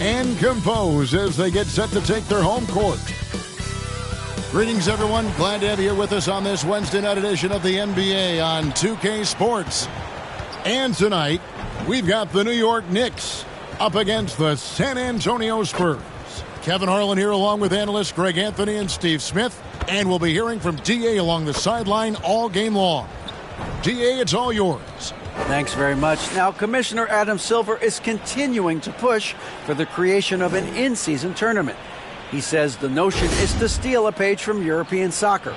and compose as they get set to take their home court. Greetings, everyone. Glad to have you here with us on this Wednesday night edition of the NBA on 2K Sports. And tonight, we've got the New York Knicks up against the San Antonio Spurs. Kevin Harlan here along with analysts Greg Anthony and Steve Smith. And we'll be hearing from D.A. along the sideline all game long. D.A., it's all yours. Thanks very much. Now, Commissioner Adam Silver is continuing to push for the creation of an in-season tournament. He says the notion is to steal a page from European soccer.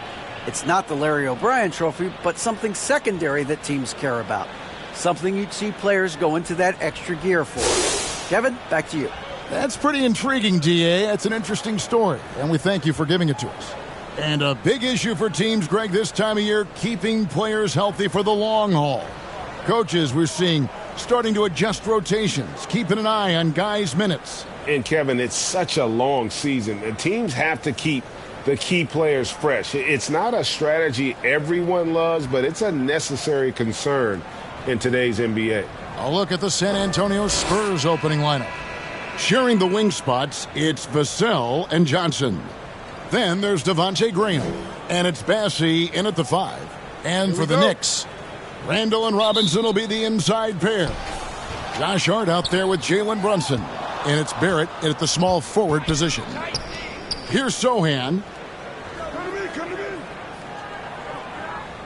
It's not the Larry O'Brien Trophy, but something secondary that teams care about. Something you'd see players go into that extra gear for. Kevin, back to you. That's pretty intriguing, D.A. That's an interesting story, and we thank you for giving it to us. And a big issue for teams, Greg, this time of year, keeping players healthy for the long haul. Coaches, we're seeing, starting to adjust rotations, keeping an eye on guys' minutes. And, Kevin, it's such a long season. The teams have to keep the key players fresh. It's not a strategy everyone loves, but it's a necessary concern in today's NBA. A look at the San Antonio Spurs opening lineup. Sharing the wing spots, it's Vassell and Johnson. Then there's Devontae Graham, and it's Bassey in at the 5. And for the Knicks, Randall and Robinson will be the inside pair. Josh Hart out there with Jalen Brunson. And it's Barrett at the small forward position. Here's Sohan.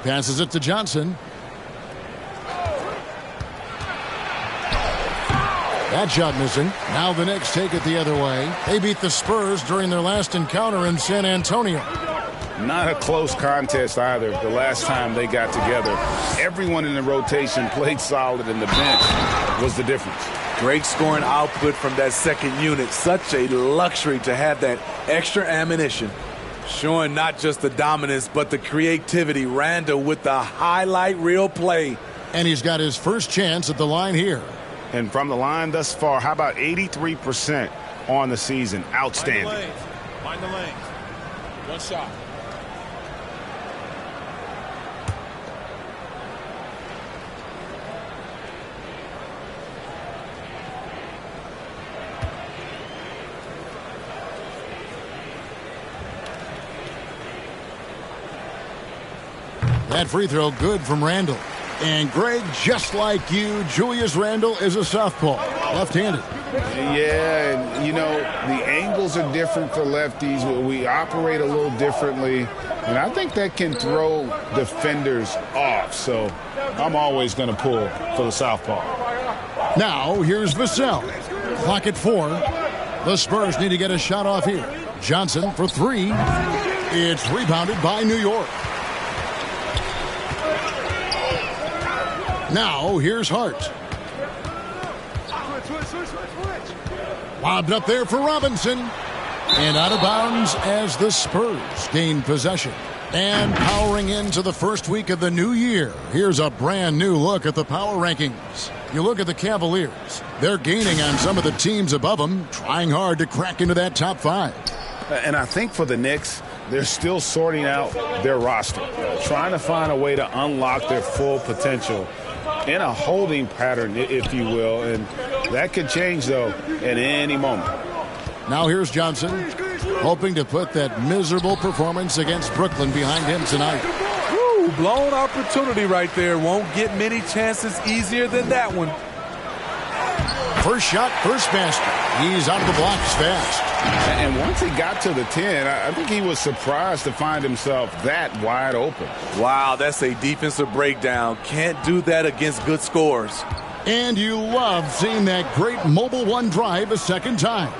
Passes it to Johnson. That shot missing. Now the Knicks take it the other way. They beat the Spurs during their last encounter in San Antonio. Not a close contest either the last time they got together. Everyone in the rotation played solid, and the bench was the difference. Great scoring output from that second unit. Such a luxury to have that extra ammunition. Showing not just the dominance, but the creativity. Randall with the highlight reel play. And he's got his first chance at the line here. And from the line thus far, how about 83% on the season? Outstanding. Find the lane. One shot. That free throw good from Randall. And Greg, just like you, Julius Randle is a southpaw, left-handed. Yeah, and you know, the angles are different for lefties. We operate a little differently, and I think that can throw defenders off. So I'm always going to pull for the southpaw. Now here's Vassell. Clock at 4. The Spurs need to get a shot off here. Johnson for 3. It's rebounded by New York. Now, here's Hart. Lobbed up there for Robinson. And out of bounds as the Spurs gain possession. And powering into the first week of the new year, here's a brand new look at the power rankings. You look at the Cavaliers. They're gaining on some of the teams above them, trying hard to crack into that top 5. And I think for the Knicks, they're still sorting out their roster, trying to find a way to unlock their full potential in a holding pattern, if you will, and that could change, though, at any moment. Now here's Johnson, hoping to put that miserable performance against Brooklyn behind him tonight. Woo, blown opportunity right there. Won't get many chances easier than that one. First shot, first basket. He's out of the blocks fast. And once he got to the 10, I think he was surprised to find himself that wide open. Wow, that's a defensive breakdown. Can't do that against good scores. And you love seeing that great mobile one drive a second time.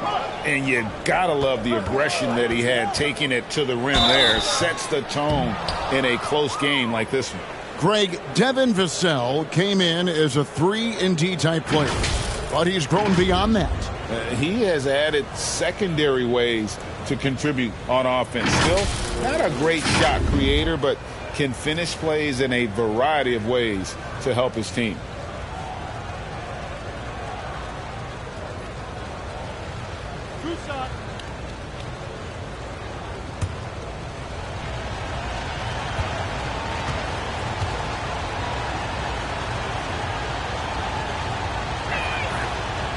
And you gotta love the aggression that he had taking it to the rim there. Sets the tone in a close game like this one. Greg, Devin Vassell came in as a 3-and-D type player, but he's grown beyond that. He has added secondary ways to contribute on offense. Still not a great shot creator, but can finish plays in a variety of ways to help his team.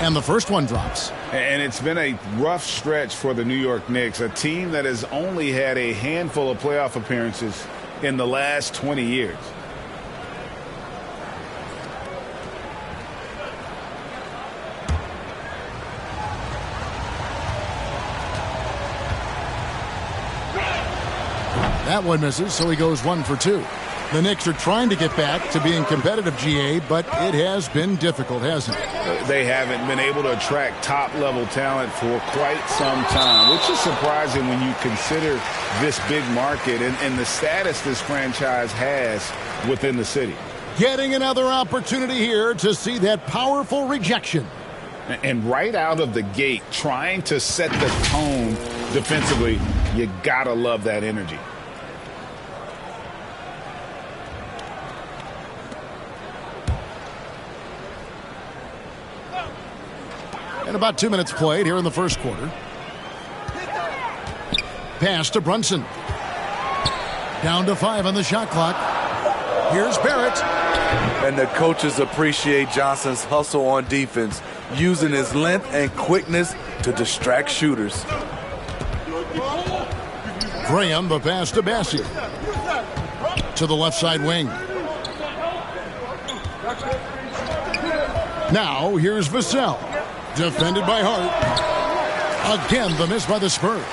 And the first one drops. And it's been a rough stretch for the New York Knicks, a team that has only had a handful of playoff appearances in the last 20 years. That one misses, so he goes 1 for 2. The Knicks are trying to get back to being competitive, GA, but it has been difficult, hasn't it? They haven't been able to attract top-level talent for quite some time, which is surprising when you consider this big market and the status this franchise has within the city. Getting another opportunity here to see that powerful rejection. And right out of the gate, trying to set the tone defensively, you gotta love that energy. And about 2 minutes played here in the first quarter. Pass to Brunson. Down to 5 on the shot clock. Here's Barrett. And the coaches appreciate Johnson's hustle on defense, using his length and quickness to distract shooters. Graham, the pass to Bassi. To the left side wing. Now here's Vassell. Defended by Hart. Again, the miss by the Spurs.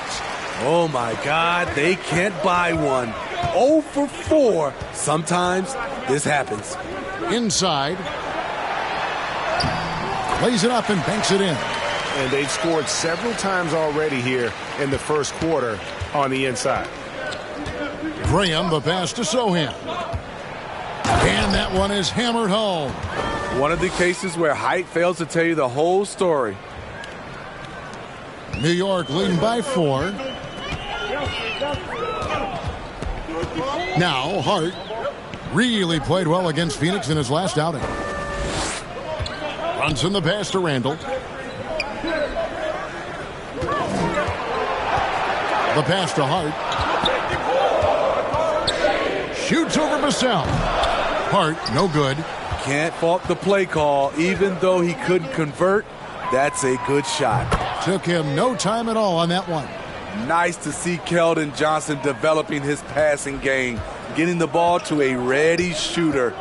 Oh, my God. They can't buy one. 0 for 4. Sometimes this happens. Inside. Lays it up and banks it in. And they've scored several times already here in the first quarter on the inside. Graham, the pass to Sohan. And that one is hammered home. One of the cases where height fails to tell you the whole story. New York leading by 4. Now Hart really played well against Phoenix in his last outing. Runs in the pass to Randall. The pass to Hart. Shoots over Vassell. Hart, no good. Can't fault the play call. Even though he couldn't convert, that's a good shot. Took him no time at all on that one. Nice to see Keldon Johnson developing his passing game, getting the ball to a ready shooter.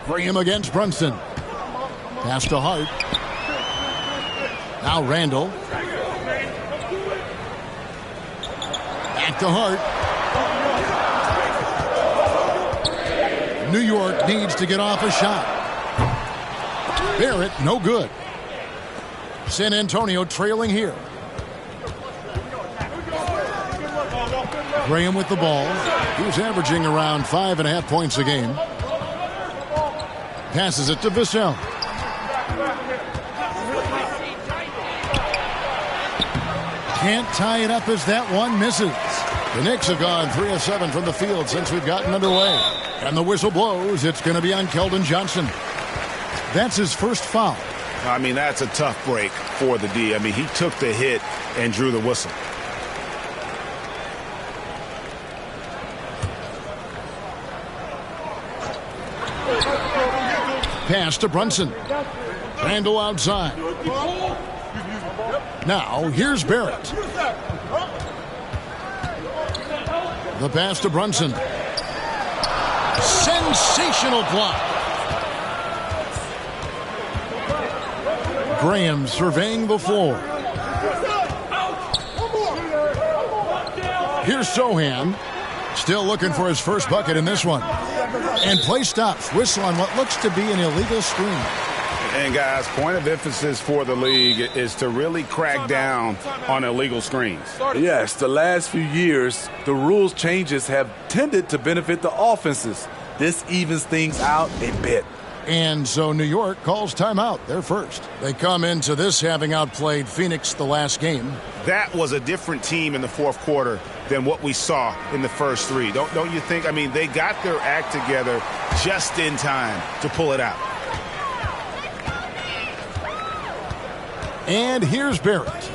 Graham against Brunson. Pass to Hart. Now Randall. Back to Hart. New York needs to get off a shot. Barrett, no good. San Antonio trailing here. Graham with the ball. He was averaging around 5.5 points a game. Passes it to Vassell. Can't tie it up as that one misses. The Knicks have gone 3 of 7 from the field since we've gotten underway. And the whistle blows. It's going to be on Keldon Johnson. That's his first foul. I mean, that's a tough break for the D. I mean, he took the hit and drew the whistle. Pass to Brunson. Randall outside. Now, here's Barrett. The pass to Brunson. Sensational block. Graham surveying the floor. Here's Sohan. Still looking for his first bucket in this one. And play stops. Whistle on what looks to be an illegal screen. And, guys, point of emphasis for the league is to really crack down on illegal screens. Yes, the last few years, the rules changes have tended to benefit the offenses. This evens things out a bit. And so New York calls timeout. They're first. They come into this having outplayed Phoenix the last game. That was a different team in the fourth quarter than what we saw in the first 3. Don't you think? I mean, they got their act together just in time to pull it out. And here's Barrett.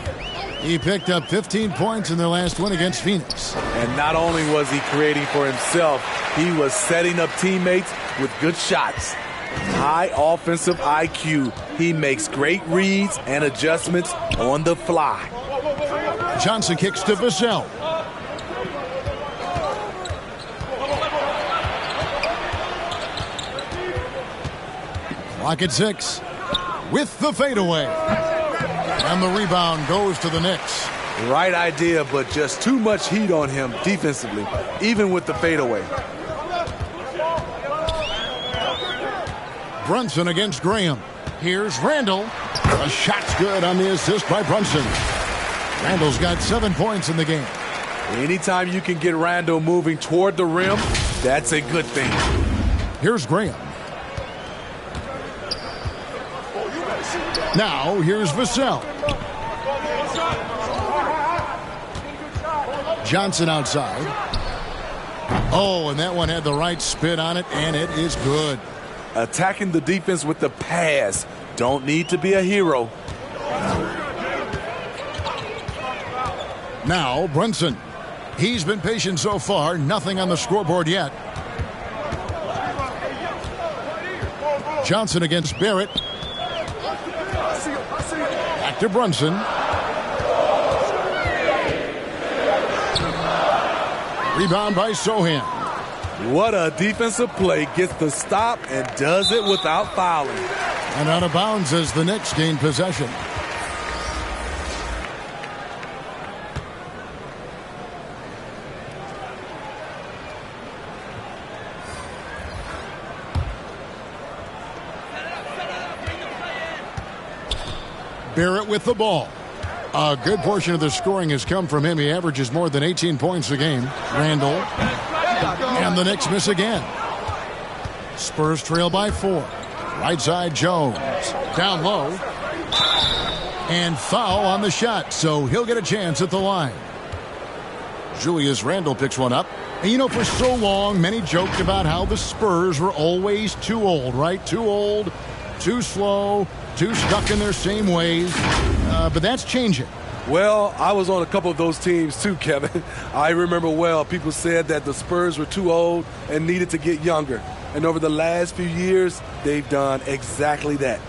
He picked up 15 points in their last win against Phoenix. And not only was he creating for himself, he was setting up teammates with good shots. High offensive IQ. He makes great reads and adjustments on the fly. Johnson kicks to Vassell. Clock at 6 with the fadeaway. And the rebound goes to the Knicks. Right idea, but just too much heat on him defensively, even with the fadeaway. Brunson against Graham. Here's Randall. A shot's good on the assist by Brunson. Randall's got 7 points in the game. Anytime you can get Randall moving toward the rim, that's a good thing. Here's Graham. Now here's Vassell. Johnson outside. Oh, and that one had the right spin on it, and it is good. Attacking the defense with the pass. Don't need to be a hero. Now Brunson. He's been patient so far. Nothing on the scoreboard yet. Johnson against Barrett. Back to Brunson. Rebound by Sohan. What a defensive play. Gets the stop and does it without fouling. And out of bounds as the Knicks gain possession. Barrett with the ball. A good portion of the scoring has come from him. He averages more than 18 points a game. Randall. And the Knicks miss again. Spurs trail by 4. Right side Jones. Down low. And foul on the shot, so he'll get a chance at the line. Julius Randle picks one up. And you know, for so long, many joked about how the Spurs were always too old, right? Too old, too slow, too stuck in their same ways. But that's changing. Well, I was on a couple of those teams too, Kevin. I remember well, people said that the Spurs were too old and needed to get younger. And over the last few years, they've done exactly that.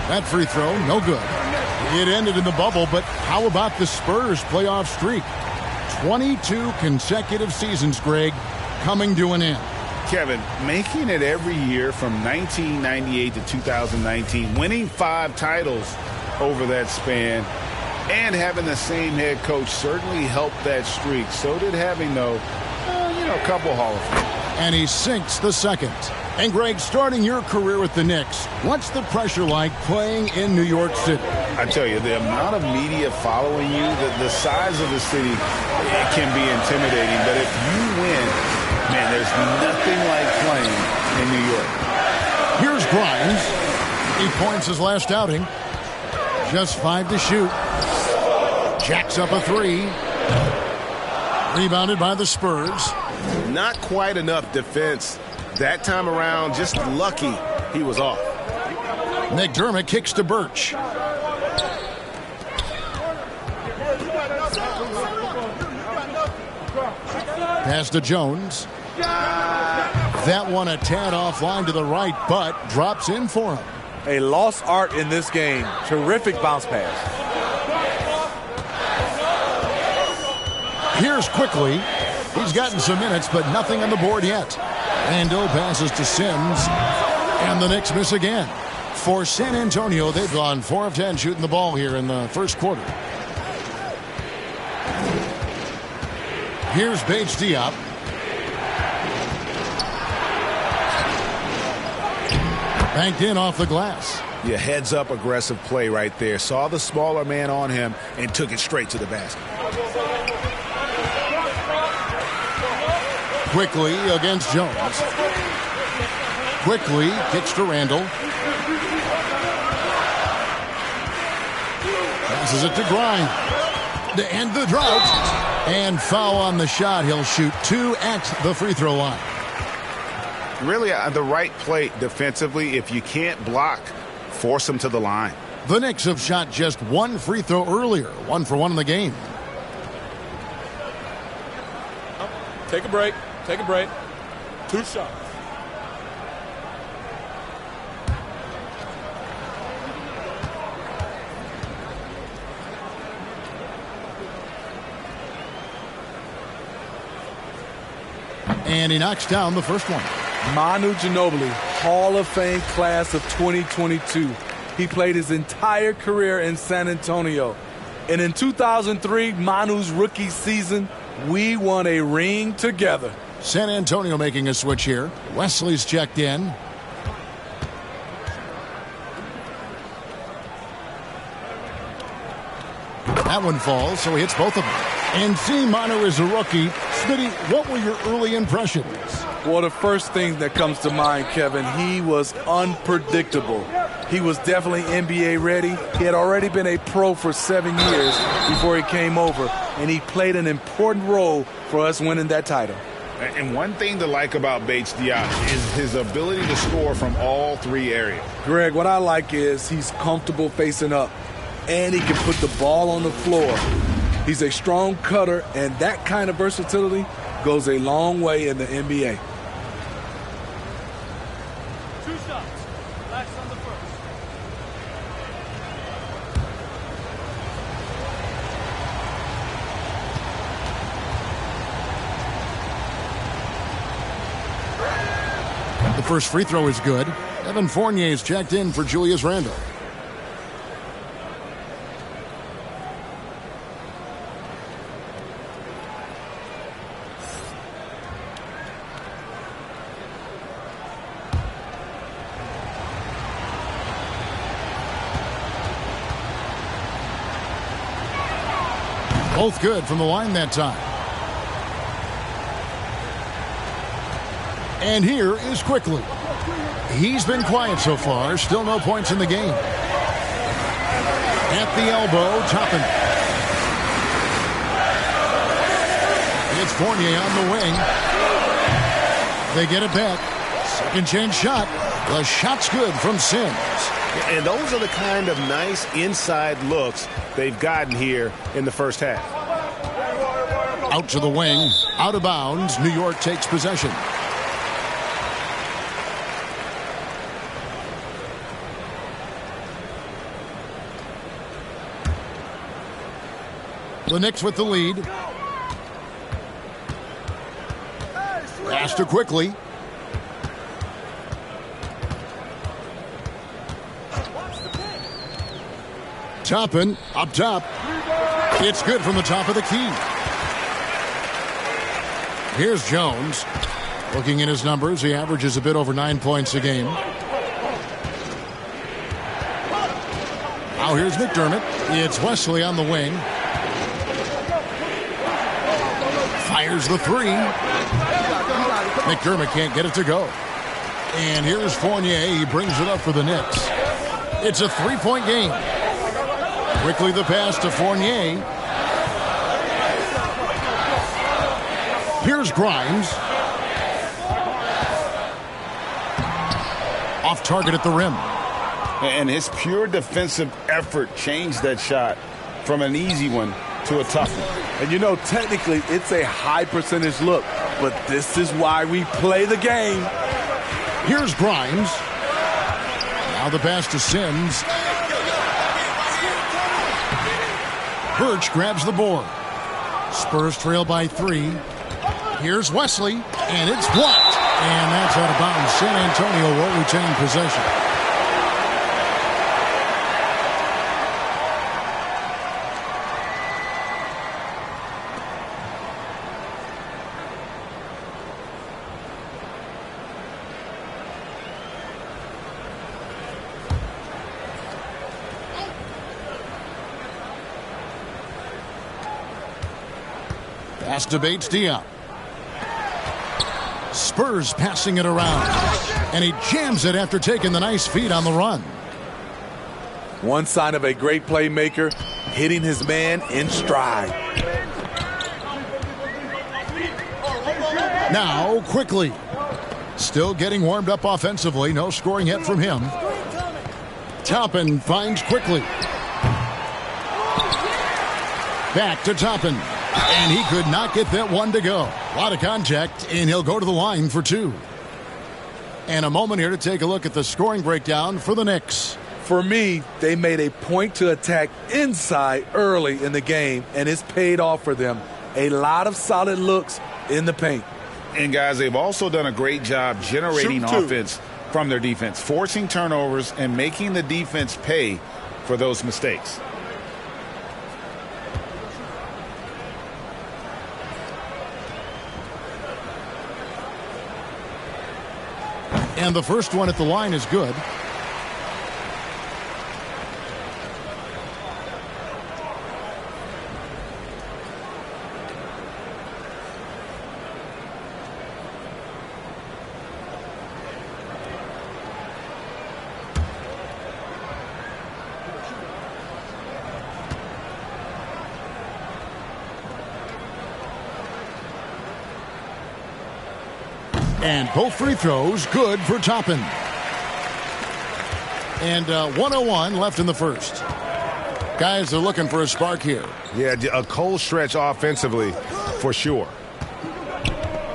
That free throw, no good. It ended in the bubble, but how about the Spurs playoff streak? 22 consecutive seasons, Greg, coming to an end. Kevin, making it every year from 1998 to 2019, winning 5 titles over that span, and having the same head coach certainly helped that streak. So did having, though, a couple Hall of Fame. And he sinks the second. And Greg, starting your career with the Knicks, what's the pressure like playing in New York City? I tell you, the amount of media following you, the size of the city, it can be intimidating. But if you win, man, there's nothing like playing in New York. Here's Grimes. He points his last outing. Just 5 to shoot. Jacks up a 3. Rebounded by the Spurs. Not quite enough defense. That time around, just lucky he was off. McDermott kicks to Birch. Pass to Jones. That one a tad offline to the right, but drops in for him. A lost art in this game. Terrific bounce pass. Here's Quickly. He's gotten some minutes, but nothing on the board yet. Randall passes to Sims, and the Knicks miss again. For San Antonio, they've gone 4 of 10 shooting the ball here in the first quarter. Here's Bates Diop. Banked in off the glass. Yeah, heads up aggressive play right there. Saw the smaller man on him and took it straight to the basket. Quickly against Jones. Quickly kicks to Randall. Passes it to Grimes. To end the drought. And foul on the shot. He'll shoot 2 at the free throw line. Really, the right play defensively. If you can't block, force them to the line. The Knicks have shot just one free throw earlier, 1 for 1 in the game. Take a break. Take a break. 2 shots. And he knocks down the first one. Manu Ginobili, Hall of Fame class of 2022. He played his entire career in San Antonio. And in 2003, Manu's rookie season, we won a ring together. San Antonio making a switch here. Wesley's checked in. That one falls, so he hits both of them. And seeing Manu as a rookie, Smitty, what were your early impressions? Well, the first thing that comes to mind, Kevin, he was unpredictable. He was definitely NBA ready. He had already been a pro for 7 years before he came over, and he played an important role for us winning that title. And one thing to like about Bates Diop is his ability to score from all 3 areas. Greg, what I like is he's comfortable facing up, and he can put the ball on the floor. He's a strong cutter, and that kind of versatility goes a long way in the NBA. 2 shots. Last on the first. The first free throw is good. Evan Fournier's checked in for Julius Randle. Both good from the line that time. And here is Quickly. He's been quiet so far. Still no points in the game. At the elbow, Toppin. It's Fournier on the wing. They get it back. Second chance shot. The shot's good from Sims. And those are the kind of nice inside looks they've gotten here in the first half. Out to the wing. Out of bounds. New York takes possession. The Knicks with the lead. Pass to Quickly. Toppin up top. It's good from the top of the key. Here's Jones. Looking at his numbers, he averages a bit over 9 points a game. Now here's McDermott. It's Wesley on the wing. Fires the three. McDermott can't get it to go. And here's Fournier. He brings it up for the Knicks. It's a 3-point game. Quickly the pass to Fournier. Here's Grimes. Off target at the rim. And his pure defensive effort changed that shot from an easy one to a tough one. And you know, technically, it's a high percentage look, but this is why we play the game. Here's Grimes. Now the pass to Sims. Birch grabs the board. Spurs trail by 3. Here's Wesley, and it's blocked. And that's out of bounds. San Antonio will retain possession. Pass to Bates Diop. Spurs passing it around. And he jams it after taking the nice feed on the run. One sign of a great playmaker, hitting his man in stride. Now Quickly. still getting warmed up offensively. No scoring yet from him. Toppin finds quickly. Back to Toppin. And he could not get that one to go. A lot of contact, and he'll go to the line for 2. And a moment here to take a look at the scoring breakdown for the Knicks. For me, they made a point to attack inside early in the game, and it's paid off for them. A lot of solid looks in the paint. And, guys, they've also done a great job generating offense from their defense, forcing turnovers and making the defense pay for those mistakes. And the first one at the line is good. And both free throws good for Toppin. And 1:01 left in the first. Guys are looking for a spark here. Yeah, a cold stretch offensively for sure.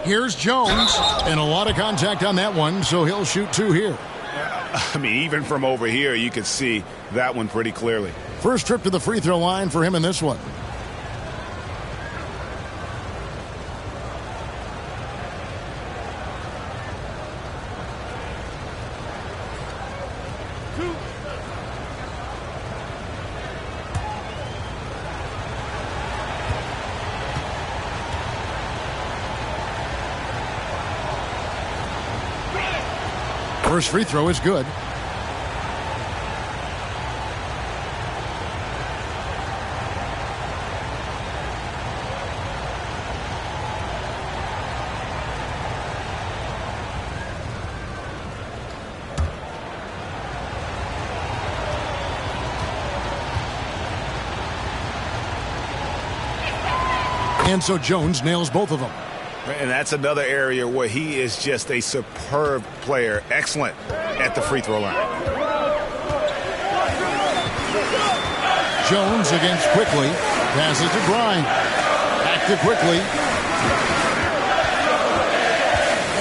Here's Jones, and a lot of contact on that one, so he'll shoot 2 here. I mean, even from over here, you could see that one pretty clearly. First trip to the free throw line for him in this one. First free throw is good. And so Jones nails both of them. And that's another area where he is just a superb player. Excellent at the free throw line. Jones against Quickly. Passes to Grimes. Back to Quickly.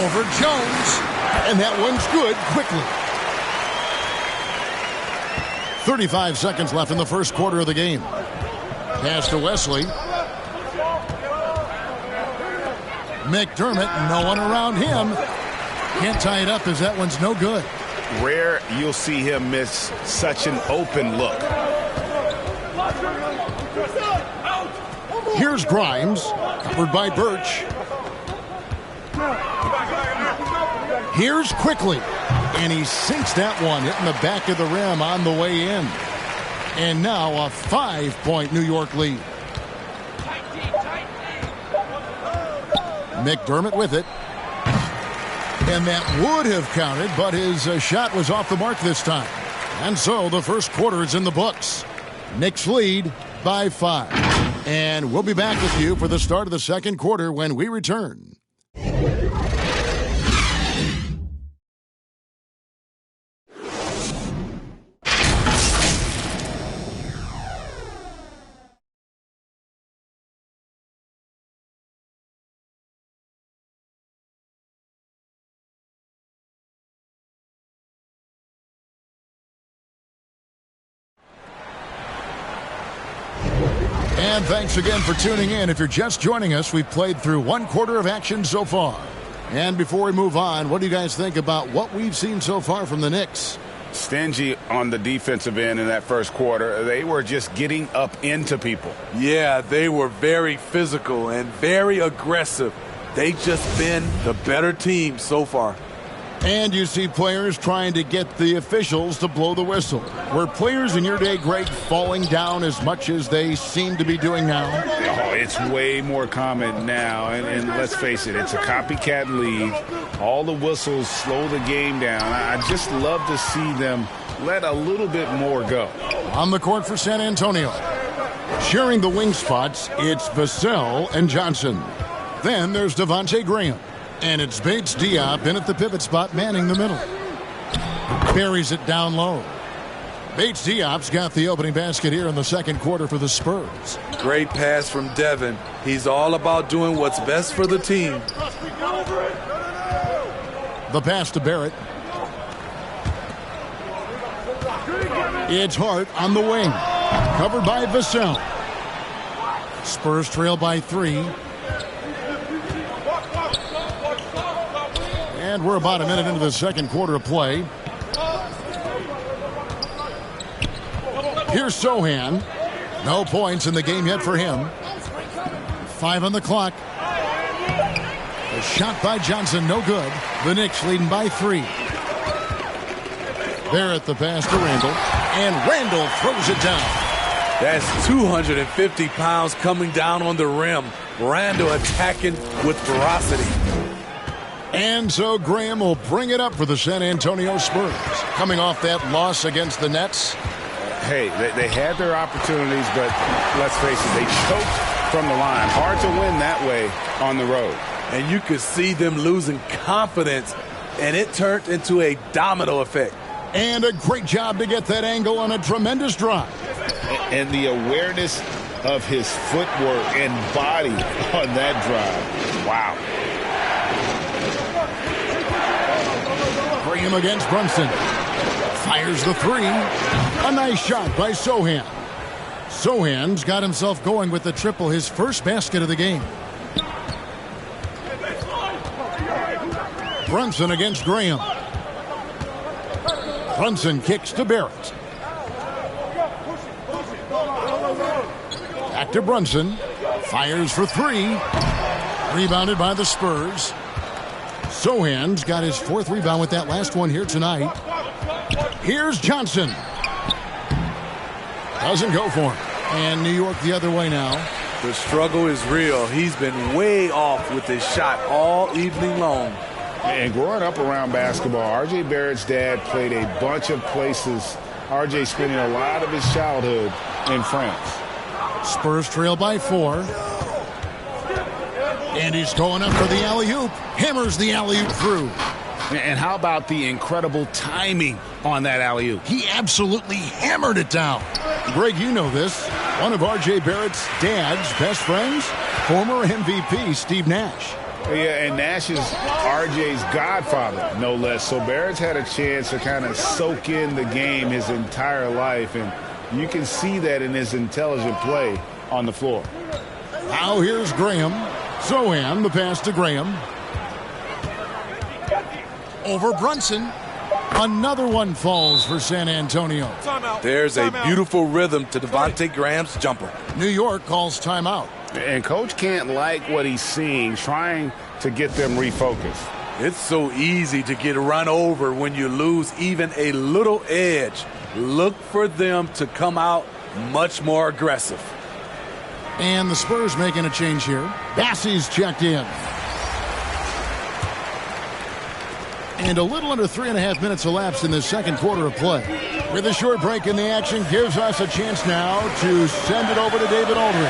Over Jones. And that one's good. Quickly. 35 seconds left in the first quarter of the game. Pass to Wesley. McDermott, no one around him. Can't tie it up as that one's no good. Rare you'll see him miss such an open look. Here's Grimes, covered by Birch. Here's Quickly, and he sinks that one, hitting the back of the rim on the way in. And now a 5-point New York lead. McDermott with it. And that would have counted, but his shot was off the mark this time. And so the first quarter is in the books. Knicks lead by 5. And we'll be back with you for the start of the second quarter when we return. And thanks again for tuning in. If you're just joining us, we've played through one quarter of action so far. And before we move on, what do you guys think about what we've seen so far from the Knicks? Stingy on the defensive end in that first quarter. They were just getting up into people. Yeah, they were very physical and very aggressive. They just been the better team so far. And you see players trying to get the officials to blow the whistle. Were players in your day, Greg, falling down as much as they seem to be doing now? Oh, it's way more common now. And let's face it, it's a copycat league. All the whistles slow the game down. I just love to see them let a little bit more go. On the court for San Antonio. Sharing the wing spots, it's Vassell and Johnson. Then there's Devontae Graham. And it's Bates Diop in at the pivot spot, manning the middle. Buries it down low. Bates Diop's got the opening basket here in the second quarter for the Spurs. Great pass from Devin. He's all about doing what's best for the team. The pass to Barrett. It's Hart on the wing. Covered by Vassell. Spurs trail by 3. And we're about a minute into the second quarter of play. Here's Sohan. No points in the game yet for him. 5 on the clock. A shot by Johnson, no good. The Knicks leading by 3. Barrett the pass to Randall. And Randall throws it down. That's 250 pounds coming down on the rim. Randall attacking with ferocity. And so Graham will bring it up for the San Antonio Spurs. Coming off that loss against the Nets. Hey, they had their opportunities, but let's face it, they choked from the line. Hard to win that way on the road. And you could see them losing confidence, and it turned into a domino effect. And a great job to get that angle on a tremendous drive. And the awareness of his footwork and body on that drive. Wow. Graham against Brunson. Fires the 3. A nice shot by Sohan. Sohan's got himself going with the triple, his first basket of the game. Brunson against Graham. Brunson kicks to Barrett. Back to Brunson. Fires for 3. Rebounded by the Spurs. Sohan's got his 4th rebound with that last one here tonight. Here's Johnson. Doesn't go for him. And New York the other way now. The struggle is real. He's been way off with his shot all evening long. And growing up around basketball, R.J. Barrett's dad played a bunch of places. R.J. spending a lot of his childhood in France. Spurs trail by 4. And he's going up for the alley-oop. Hammers the alley-oop through. And how about the incredible timing on that alley-oop? He absolutely hammered it down. Greg, you know this. One of R.J. Barrett's dad's best friends, former MVP Steve Nash. Yeah, and Nash is R.J.'s godfather, no less. So Barrett's had a chance to kind of soak in the game his entire life, and you can see that in his intelligent play on the floor. Now here's Graham. Sohan, the pass to Graham. Over Brunson. Another one falls for San Antonio. There's a beautiful rhythm to Devontae Graham's jumper. New York calls timeout. And Coach can't like what he's seeing, trying to get them refocused. It's so easy to get run over when you lose even a little edge. Look for them to come out much more aggressive. And the Spurs making a change here. Bassey's checked in. And a little under 3.5 minutes elapsed in the second quarter of play. With a short break in the action, gives us a chance now to send it over to David Aldridge.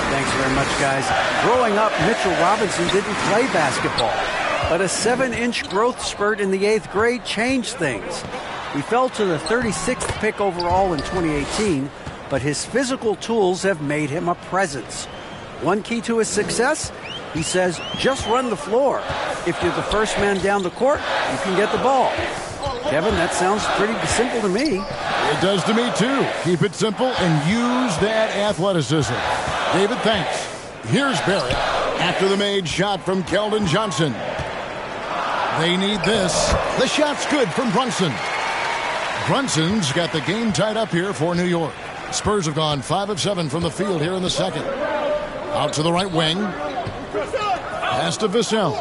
Thanks very much, guys. Growing up, Mitchell Robinson didn't play basketball, but a 7-inch growth spurt in the 8th grade changed things. He fell to the 36th pick overall in 2018, but his physical tools have made him a presence. One key to his success, he says, just run the floor. If you're the first man down the court, you can get the ball. Kevin, that sounds pretty simple to me. It does to me, too. Keep it simple and use that athleticism. David, thanks. Here's Barrett after the made shot from Keldon Johnson. They need this. The shot's good from Brunson. Brunson's got the game tied up here for New York. Spurs have gone 5 of 7 from the field here in the second. Out to the right wing. Pass to Vassell.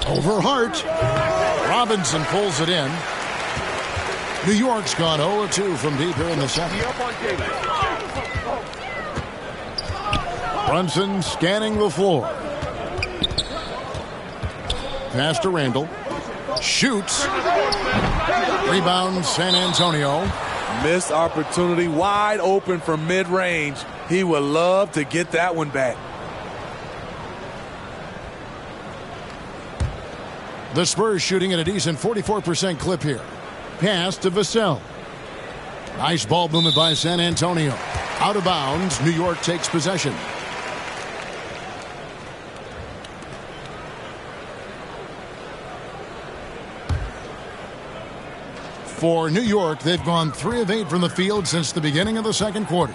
Over Hart. Robinson pulls it in. New York's gone 0-2 from deep here in the second. Brunson scanning the floor. Pass to Randall. Shoots. Rebound San Antonio. Missed opportunity, wide open from mid-range. He would love to get that one back. The Spurs shooting at a decent 44% clip here. Pass to Vassell. Nice ball movement by San Antonio. Out of bounds. New York takes possession. For New York, they've gone 3 of 8 from the field since the beginning of the second quarter.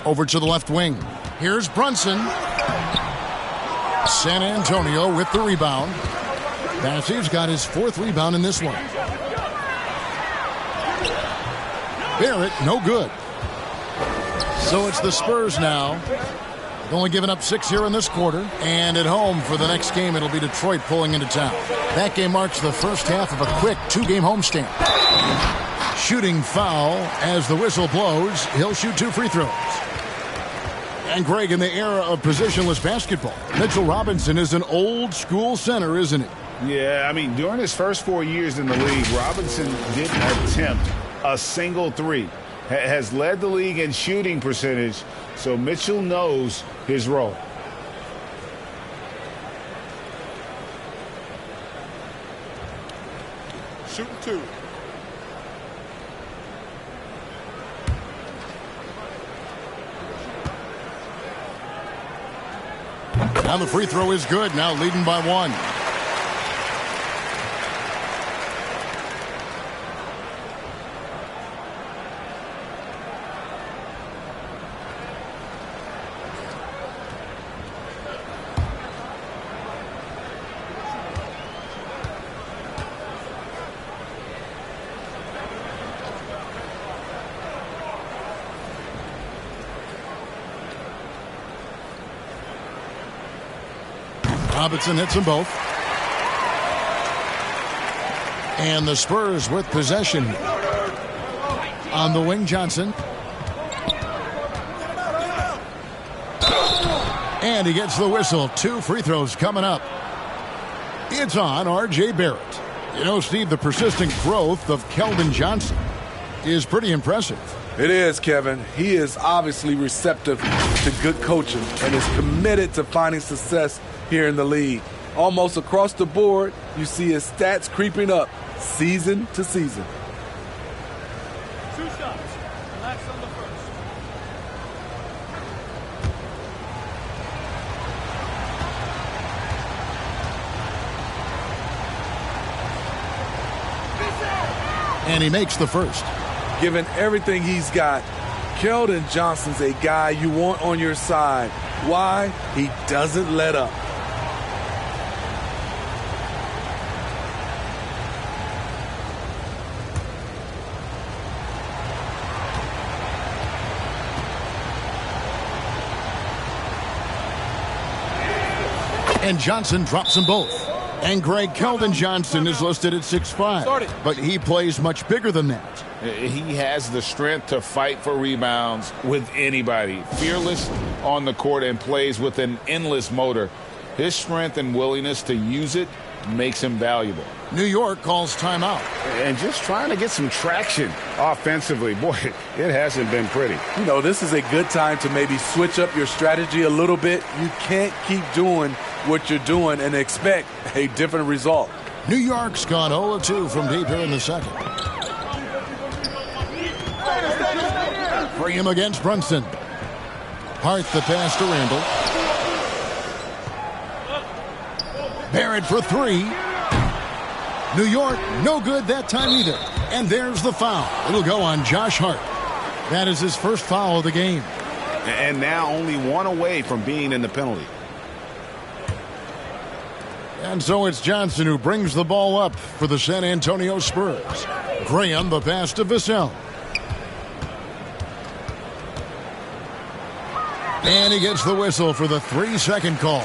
Over to the left wing. Here's Brunson. San Antonio with the rebound. Bassey's got his 4th rebound in this one. Barrett, no good. So it's the Spurs now. Only giving up 6 here in this quarter. And at home for the next game, it'll be Detroit pulling into town. That game marks the first half of a quick 2-game homestand. Shooting foul as the whistle blows. He'll shoot 2 free throws. And Greg, in the era of positionless basketball, Mitchell Robinson is an old school center, isn't he? Yeah, I mean, during his first 4 years in the league, Robinson didn't attempt a single 3. Has led the league in shooting percentage, so Mitchell knows his role. Shooting 2. Now the free throw is good. Now leading by 1. Robinson hits them both. And the Spurs with possession. On the wing, Johnson. And he gets the whistle. 2 free throws coming up. It's on R.J. Barrett. You know, Steve, the persistent growth of Keldon Johnson is pretty impressive. It is, Kevin. He is obviously receptive to good coaching and is committed to finding success here in the league. Almost across the board, you see his stats creeping up season to season. 2 shots. Relax on the first. And he makes the first. Given everything he's got, Keldon Johnson's a guy you want on your side. Why? He doesn't let up. And Johnson drops them both. And Greg, Keldon Johnson is listed at 6'5", but he plays much bigger than that. He has the strength to fight for rebounds with anybody. Fearless on the court and plays with an endless motor. His strength and willingness to use it makes him valuable. New York calls timeout. And just trying to get some traction offensively. Boy, it hasn't been pretty. You know, this is a good time to maybe switch up your strategy a little bit. You can't keep doing what you're doing and expect a different result. New York's gone 0-2 from deep here in the second. Free him against Brunson. Hart the pass to Randall. Barrett for 3. New York, no good that time either. And there's the foul. It'll go on Josh Hart. That is his first foul of the game. And now only 1 away from being in the penalty. And so it's Johnson who brings the ball up for the San Antonio Spurs. Graham the pass to Vassell. And he gets the whistle for the 3-second call.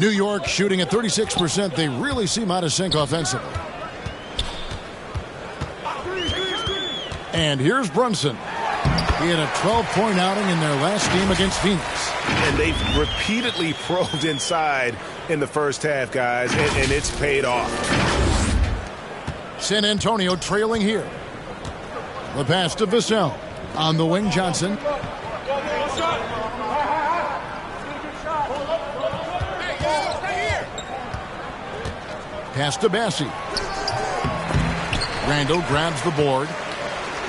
New York shooting at 36%. They really seem out of sync offensively. And here's Brunson. He had a 12-point outing in their last game against Phoenix. And they've repeatedly probed inside in the first half, guys, and it's paid off. San Antonio trailing here. The pass to Vassell. On the wing, Johnson. Pass to Bassie. Randall grabs the board.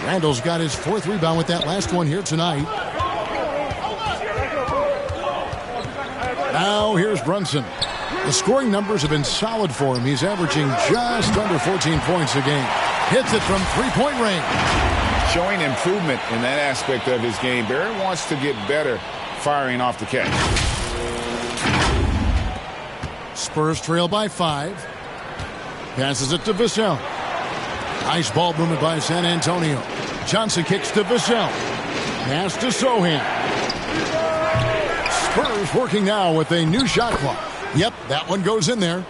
Randall's got his 4th rebound with that last one here tonight. Now here's Brunson. The scoring numbers have been solid for him. He's averaging just under 14 points a game. Hits it from three-point range. Showing improvement in that aspect of his game. Barrett wants to get better firing off the catch. Spurs trail by 5. Passes it to Vassell. Nice ball movement by San Antonio. Johnson kicks to Vassell. Pass to Sohan. Spurs working now with a new shot clock. Yep, that one goes in there.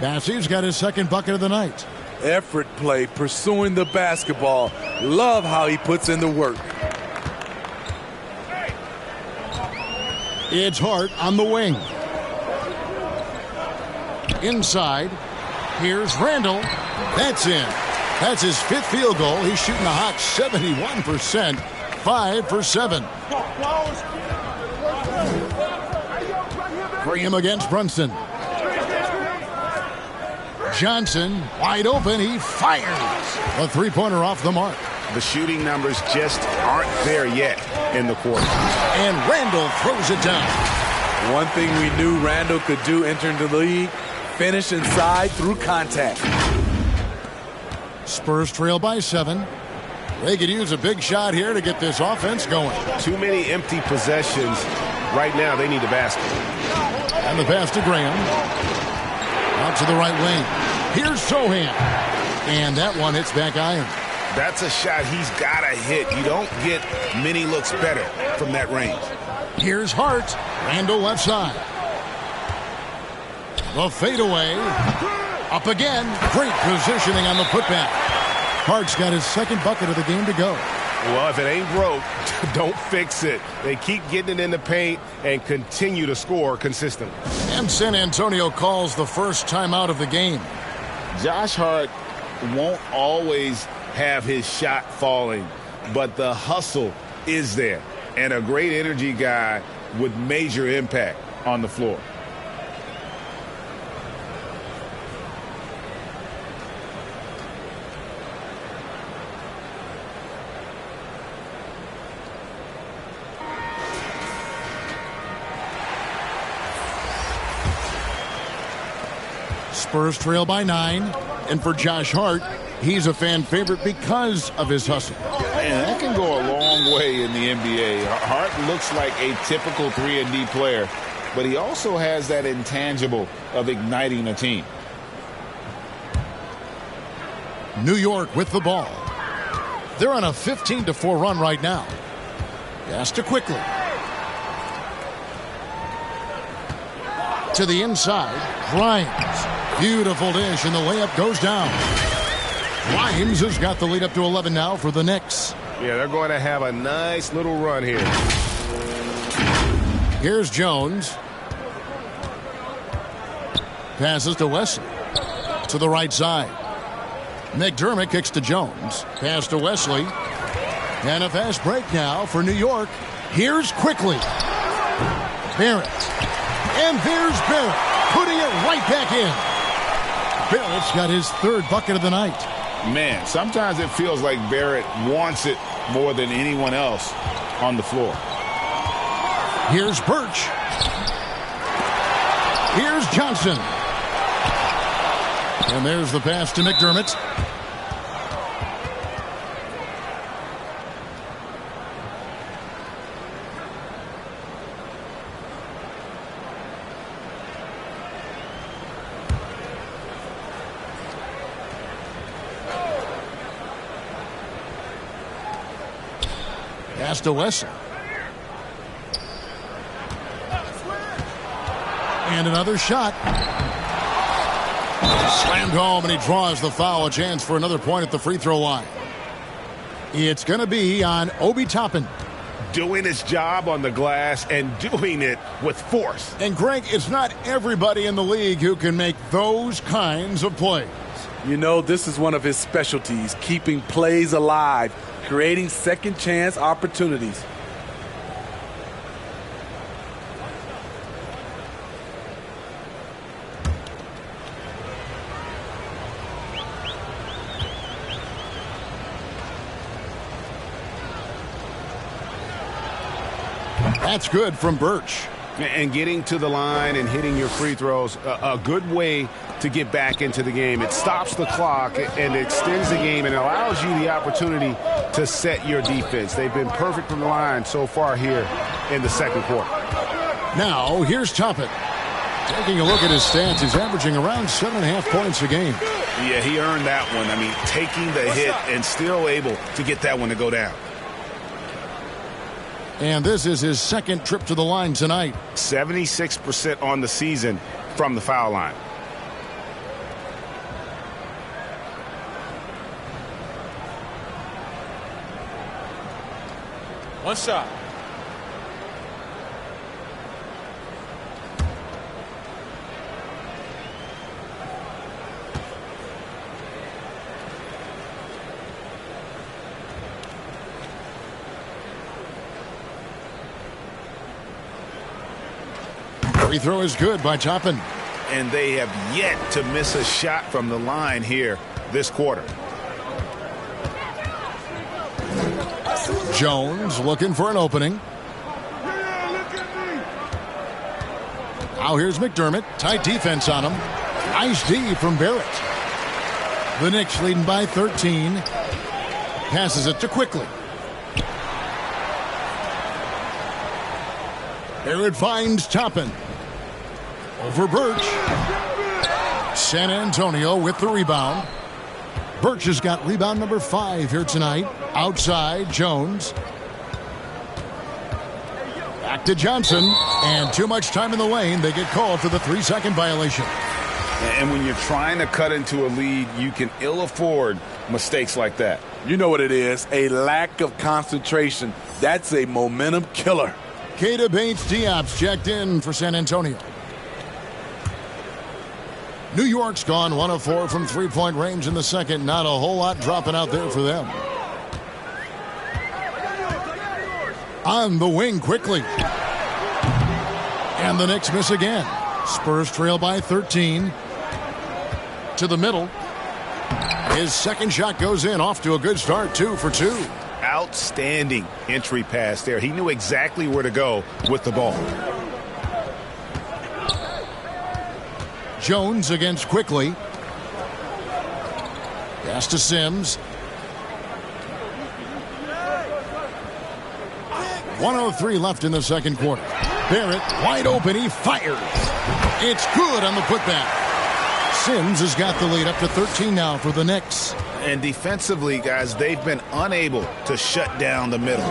Bassie's got his 2nd bucket of the night. Effort play, pursuing the basketball. Love how he puts in the work. It's Hart on the wing. Inside. Here's Randall. That's in. That's his 5th field goal. He's shooting a hot 71%. 5 for 7. Bring him against Brunson. Johnson, wide open. He fires. A 3-pointer off the mark. The shooting numbers just aren't there yet in the quarter. And Randall throws it down. One thing we knew Randall could do entering the league, finish inside through contact. Spurs trail by 7. They could use a big shot here to get this offense going. Too many empty possessions. Right now, they need a basket. And the pass to Graham. Out to the right wing. Here's Sohan. And that one hits back iron. That's a shot he's got to hit. You don't get many looks better from that range. Here's Hart. Randall left side. The fadeaway. Up again. Great positioning on the putback. Hart's got his 2nd bucket of the game to go. Well, if it ain't broke, don't fix it. They keep getting it in the paint and continue to score consistently. And San Antonio calls the first timeout of the game. Josh Hart won't always have his shot falling, but the hustle is there. And a great energy guy with major impact on the floor. Spurs trail by 9. And for Josh Hart, he's a fan favorite because of his hustle. Man, that can go a long way in the NBA. Hart looks like a typical 3-and-D player, but he also has that intangible of igniting a team. New York with the ball. They're on a 15-4 run right now. Pass to Quickly. To the inside. Grimes. Beautiful dish, and the layup goes down. Grimes has got the lead up to 11 now for the Knicks. Yeah, they're going to have a nice little run here. Here's Jones. Passes to Wesley. To the right side. McDermott kicks to Jones. Pass to Wesley. And a fast break now for New York. Here's Quickly. Barrett. And there's Barrett, putting it right back in. Barrett's got his 3rd bucket of the night. Man, sometimes it feels like Barrett wants it more than anyone else on the floor. Here's Birch. Here's Johnson. And there's the pass to McDermott. Pass to Wesley. And another shot. Slammed home, and he draws the foul. A chance for another point at the free throw line. It's going to be on Obi Toppin. Doing his job on the glass and doing it with force. And Greg, it's not everybody in the league who can make those kinds of plays. You know, this is one of his specialties, keeping plays alive, creating second chance opportunities. That's good from Birch. And getting to the line and hitting your free throws, a good way to get back into the game. It stops the clock and extends the game and allows you the opportunity to set your defense. They've been perfect from the line so far here in the second quarter. Now, here's Toppin. Taking a look at his stats, he's averaging around 7.5 points a game. Yeah, he earned that one. I mean, taking the hit and still able to get that one to go down. And this is his second trip to the line tonight. 76% on the season from the foul line. One shot. Free throw is good by Toppin. And they have yet to miss a shot from the line here this quarter. Jones looking for an opening. Now here's McDermott. Tight defense on him. Nice D from Barrett. The Knicks leading by 13. Passes it to Quickly. Barrett finds Toppin. Over Birch. San Antonio with the rebound. Birch has got rebound number 5 here tonight. Outside, Jones. Back to Johnson. And too much time in the lane. They get called for the 3-second violation. And when you're trying to cut into a lead, you can ill afford mistakes like that. You know what it is, a lack of concentration. That's a momentum killer. Keita Bates-Diop's checked in for San Antonio. New York's gone 1 of 4 from three-point range in the second. Not a whole lot dropping out there for them. On the wing quickly. And the Knicks miss again. Spurs trail by 13. To the middle. His second shot goes in. Off to a good start. 2 for 2. Outstanding entry pass there. He knew exactly where to go with the ball. Jones against Quickly. Pass to Sims. 1:03 left in the second quarter. Barrett wide open. He fires. It's good on the putback. Sims has got the lead up to 13 now for the Knicks. And defensively, guys, they've been unable to shut down the middle.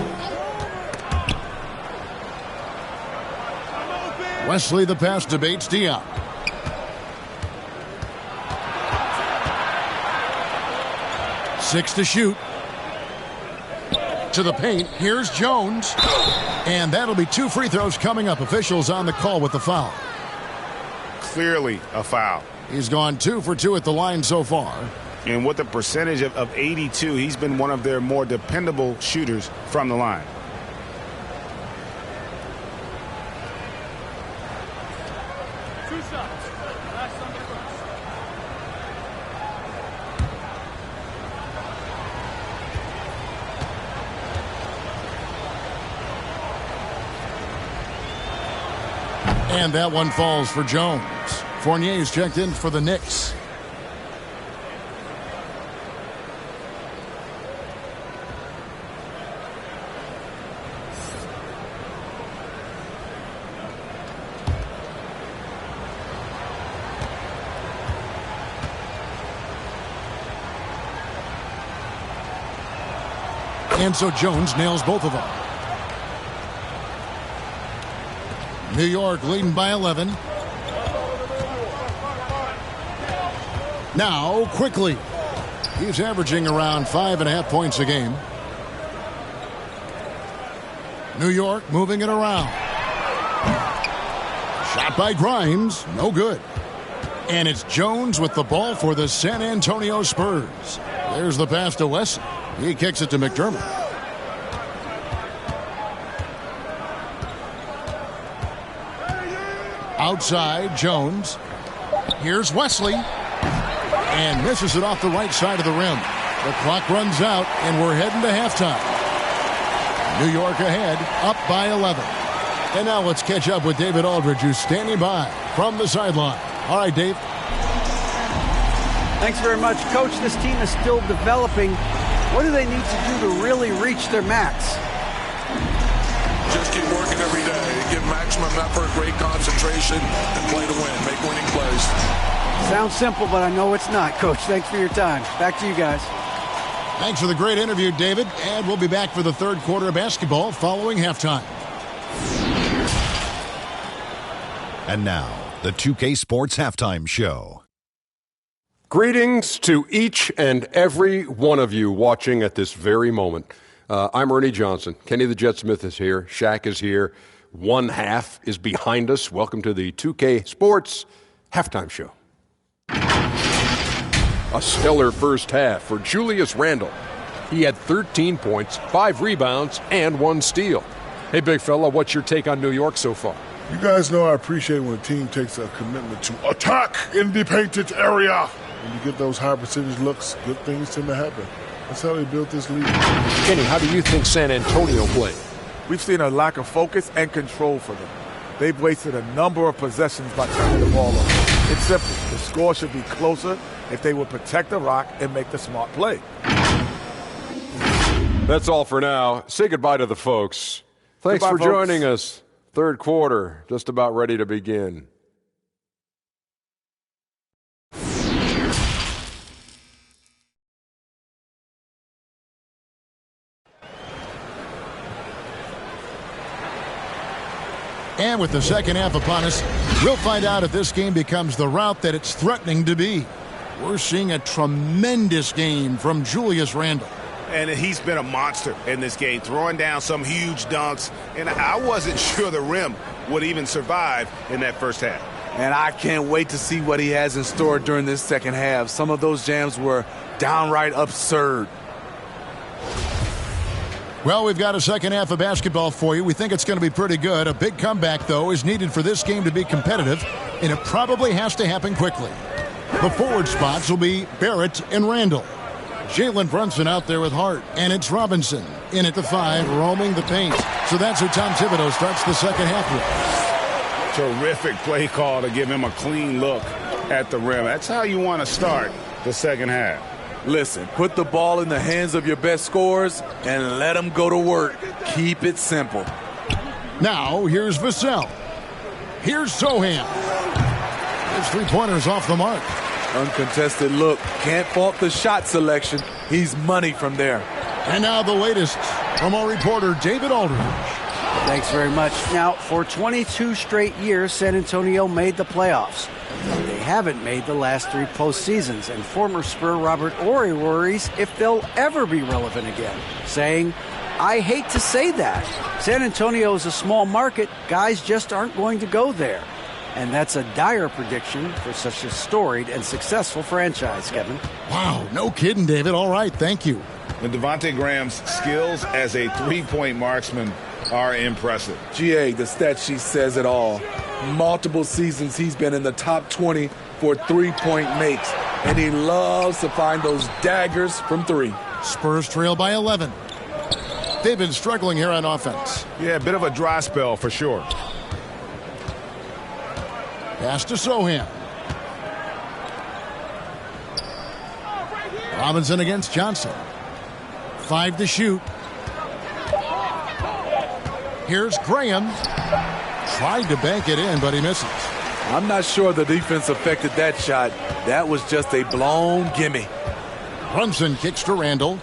Wesley the pass to Bates-Diop. Six to shoot. To the paint. Here's Jones. And that'll be 2 free throws coming up. Officials on the call with the foul. Clearly a foul. He's gone 2 for 2 at the line so far. And with a percentage of 82, he's been one of their more dependable shooters from the line. And that one falls for Jones. Fournier's checked in for the Knicks. And so Jones nails both of them. New York leading by 11. Now, Quickly. He's averaging around 5.5 points a game. New York moving it around. Shot by Grimes. No good. And it's Jones with the ball for the San Antonio Spurs. There's the pass to Wesley. He kicks it to McDermott. Outside, Jones. Here's Wesley. And misses it off the right side of the rim. The clock runs out, and we're heading to halftime. New York ahead, up by 11. And now let's catch up with David Aldridge, who's standing by from the sideline. All right, Dave. Thanks very much. Coach, this team is still developing. What do they need to do to really reach their max? Just keep working every day. Give maximum effort, great concentration, and play to win. Make winning plays. Sounds simple, but I know it's not. Coach, thanks for your time. Back to you guys. Thanks for the great interview, David. And we'll be back for the third quarter of basketball following halftime. And now, the 2K Sports Halftime Show. Greetings to each and every one of you watching at this very moment. I'm Ernie Johnson. Kenny the Jet Smith is here. Shaq is here. One half is behind us. Welcome to the 2K Sports Halftime Show. A stellar first half for Julius Randle. He had 13 points, 5 rebounds, and 1 steal. Hey, big fella, what's your take on New York so far? You guys know I appreciate when a team takes a commitment to attack in the painted area. When you get those high percentage looks, good things tend to happen. That's how they built this league. Kenny, how do you think San Antonio played? We've seen a lack of focus and control for them. They've wasted a number of possessions by turning the ball over. It's simple. The score should be closer if they would protect the rock and make the smart play. That's all for now. Say goodbye to the folks. Thanks Goodbye, for folks. joining us. Third quarter, just about ready to begin. And with the second half upon us, we'll find out if this game becomes the route that it's threatening to be. We're seeing a tremendous game from Julius Randle. And he's been a monster in this game, throwing down some huge dunks. And I wasn't sure the rim would even survive in that first half. And I can't wait to see what he has in store during this second half. Some of those jams were downright absurd. Well, we've got a second half of basketball for you. We think it's going to be pretty good. A big comeback, though, is needed for this game to be competitive, and it probably has to happen quickly. The forward spots will be Barrett and Randall. Jalen Brunson out there with Hart, and it's Robinson in at the 5, roaming the paint. So that's who Tom Thibodeau starts the second half with. Terrific play call to give him a clean look at the rim. That's how you want to start the second half. Listen, put the ball in the hands of your best scorers and let them go to work. Keep it simple. Now, here's Vassell. Here's Sohan. His three-pointer's off the mark. Uncontested look. Can't fault the shot selection. He's money from there. And now the latest from our reporter, David Aldridge. Thanks very much. Now, for 22 straight years, San Antonio made the playoffs. They haven't made the last 3 postseasons, and former Spur Robert Horry worries if they'll ever be relevant again, saying, I hate to say that. San Antonio is a small market. Guys just aren't going to go there. And that's a dire prediction for such a storied and successful franchise, Kevin. Wow, no kidding, David. All right, thank you. And Devontae Graham's skills as a three-point marksman are impressive. GA, the stat sheet says it all. Multiple seasons he's been in the top 20 for three-point makes, and he loves to find those daggers from 3. Spurs trail by 11. They've been struggling here on offense. Yeah, a bit of a dry spell for sure. Pass to Sohan. Robinson against Johnson. 5 to shoot. Here's Graham. Tried to bank it in, but he misses. I'm not sure the defense affected that shot. That was just a blown gimme. Brunson kicks to Randall.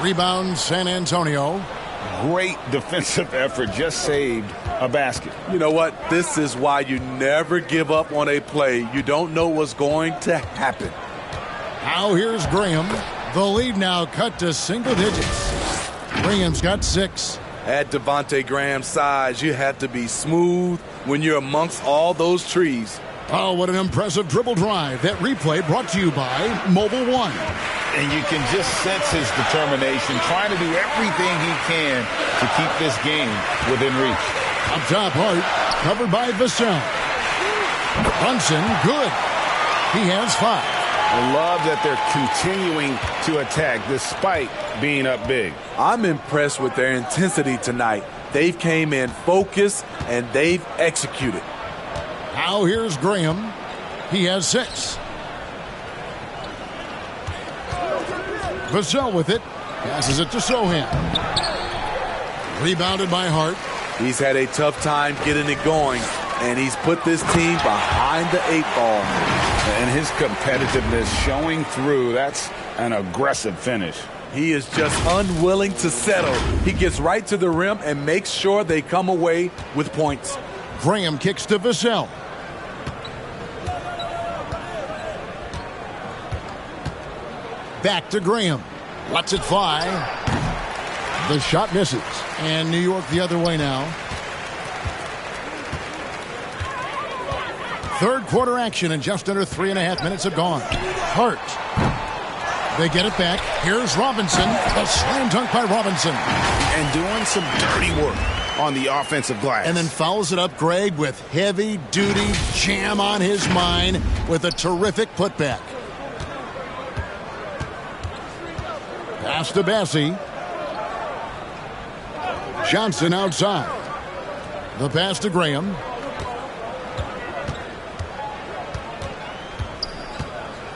Rebound San Antonio. Great defensive effort, just saved a basket. You know what? This is why you never give up on a play. You don't know what's going to happen. Now here's Graham. The lead now cut to single digits. Graham's got 6. At Devontae Graham's size, you have to be smooth when you're amongst all those trees. Oh, what an impressive dribble drive. That replay brought to you by Mobile One. And you can just sense his determination, trying to do everything he can to keep this game within reach. Up top, Hart, covered by Vassell. Brunson, good. He has 5. I love that they're continuing to attack despite being up big. I'm impressed with their intensity tonight. They've came in focused and they've executed. Now here's Graham. He has 6. Vassell with it. Passes it to Sohan. Rebounded by Hart. He's had a tough time getting it going, and he's put this team behind the 8 ball. And his competitiveness showing through. That's an aggressive finish. He is just unwilling to settle. He gets right to the rim and makes sure they come away with points. Graham kicks to Vassell. Back to Graham. Lets it fly. The shot misses. And New York the other way now. Third quarter action, and just under 3.5 minutes have gone. Hart. They get it back. Here's Robinson. A slam dunk by Robinson. And doing some dirty work on the offensive glass. And then follows it up, Greg, with heavy-duty jam on his mind with a terrific putback. Pass to Bassie. Johnson outside. The pass to Graham.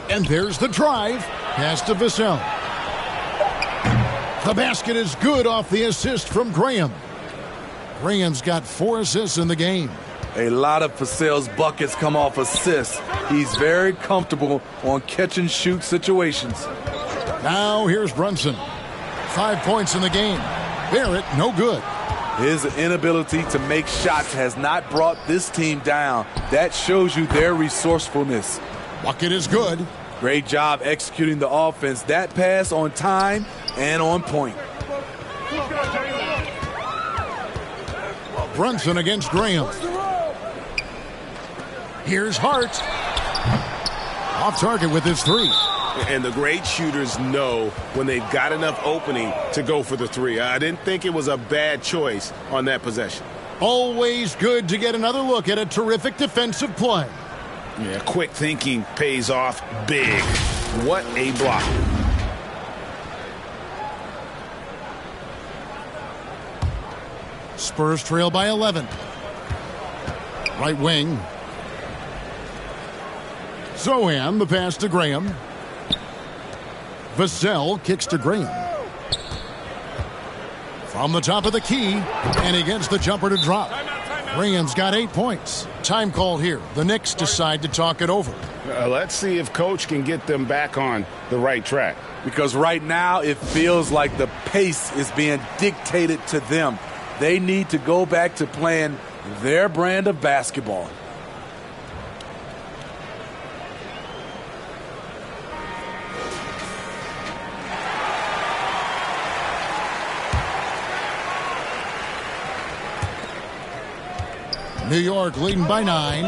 And there's the drive. Pass to Vassell. The basket is good off the assist from Graham. Graham's got 4 assists in the game. A lot of Vassell's buckets come off assists. He's very comfortable on catch-and-shoot situations. Now here's Brunson. 5 points in the game. Barrett, no good. His inability to make shots has not brought this team down. That shows you their resourcefulness. Bucket is good. Great job executing the offense. That pass on time and on point. Brunson against Graham. Here's Hart. Off target with his 3. And the great shooters know when they've got enough opening to go for the 3. I didn't think it was a bad choice on that possession. Always good to get another look at a terrific defensive play. Yeah, quick thinking pays off big. What a block. Spurs trail by 11. Right wing. Sohan, the pass to Graham. Vassell kicks to Graham. From the top of the key, and he gets the jumper to drop. Graham's got 8 points. Time called here. The Knicks decide to talk it over. Let's see if Coach can get them back on the right track. Because right now it feels like the pace is being dictated to them. They need to go back to playing their brand of basketball. New York leading by 9.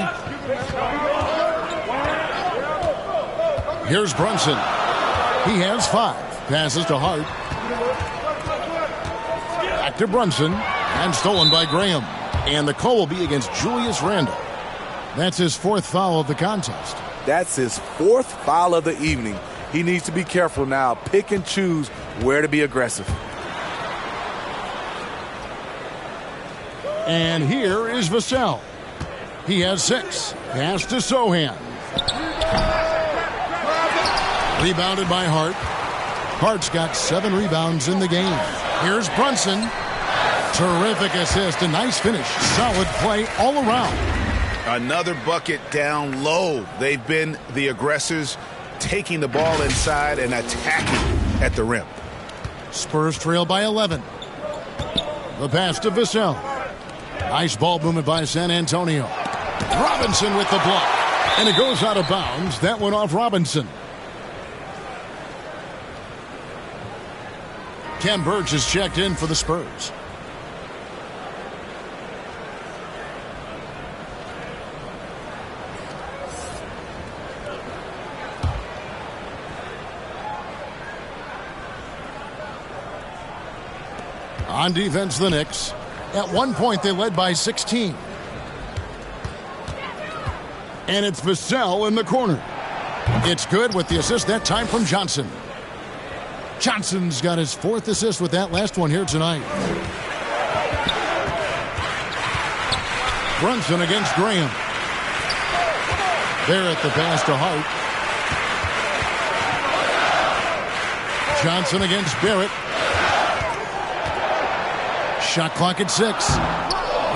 Here's Brunson. He has 5. Passes to Hart. Back to Brunson. And stolen by Graham. And the call will be against Julius Randle. That's his 4th foul of the contest. That's his 4th foul of the evening. He needs to be careful now. Pick and choose where to be aggressive. And here is Vassell. He has 6. Pass to Sohan. Rebounded by Hart. Hart's got 7 rebounds in the game. Here's Brunson. Terrific assist. A nice finish. Solid play all around. Another bucket down low. They've been the aggressors, taking the ball inside and attacking at the rim. Spurs trail by 11. The pass to Vassell. Nice ball movement by San Antonio. Robinson with the block. And it goes out of bounds. That went off Robinson. Ken Burge is checked in for the Spurs. On defense, the Knicks. At one point, they led by 16. And it's Vassell in the corner. It's good with the assist that time from Johnson. Johnson's got his 4th assist with that last one here tonight. Brunson against Graham. There at the pass to Hart. Johnson against Barrett. Shot clock at 6.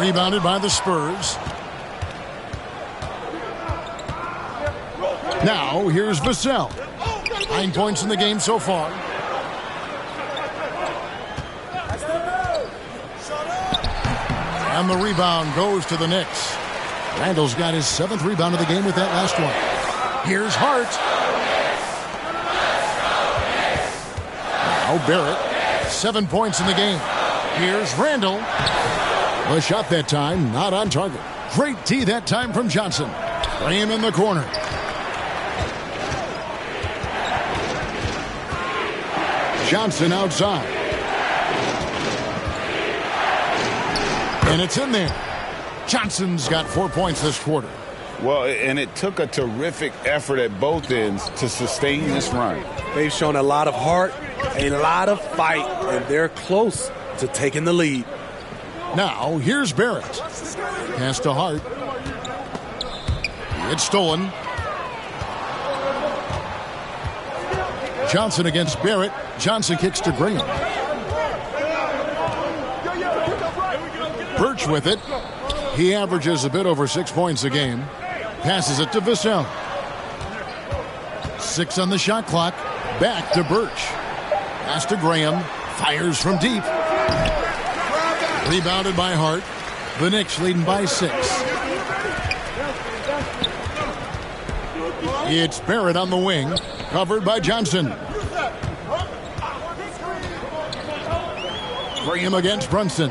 Rebounded by the Spurs. Now here's Vassell. 9 points in the game so far. And the rebound goes to the Knicks. Randall's got his 7th rebound of the game with that last one. Here's Hart. Now Barrett. 7 points in the game. Here's Randall. The shot that time, not on target. Great tee that time from Johnson. Graham in the corner. Johnson outside. And it's in there. Johnson's got 4 points this quarter. Well, and it took a terrific effort at both ends to sustain this run. They've shown a lot of heart, a lot of fight, and they're close to taking the lead. Now, here's Barrett. Pass to Hart. It's stolen. Johnson against Barrett. Johnson kicks to Graham. Birch with it. He averages a bit over 6 points a game. Passes it to Vassell. 6 on the shot clock. Back to Birch. Pass to Graham. Fires from deep. Rebounded by Hart. The Knicks leading by 6. It's Barrett on the wing. Covered by Johnson. Graham against Brunson.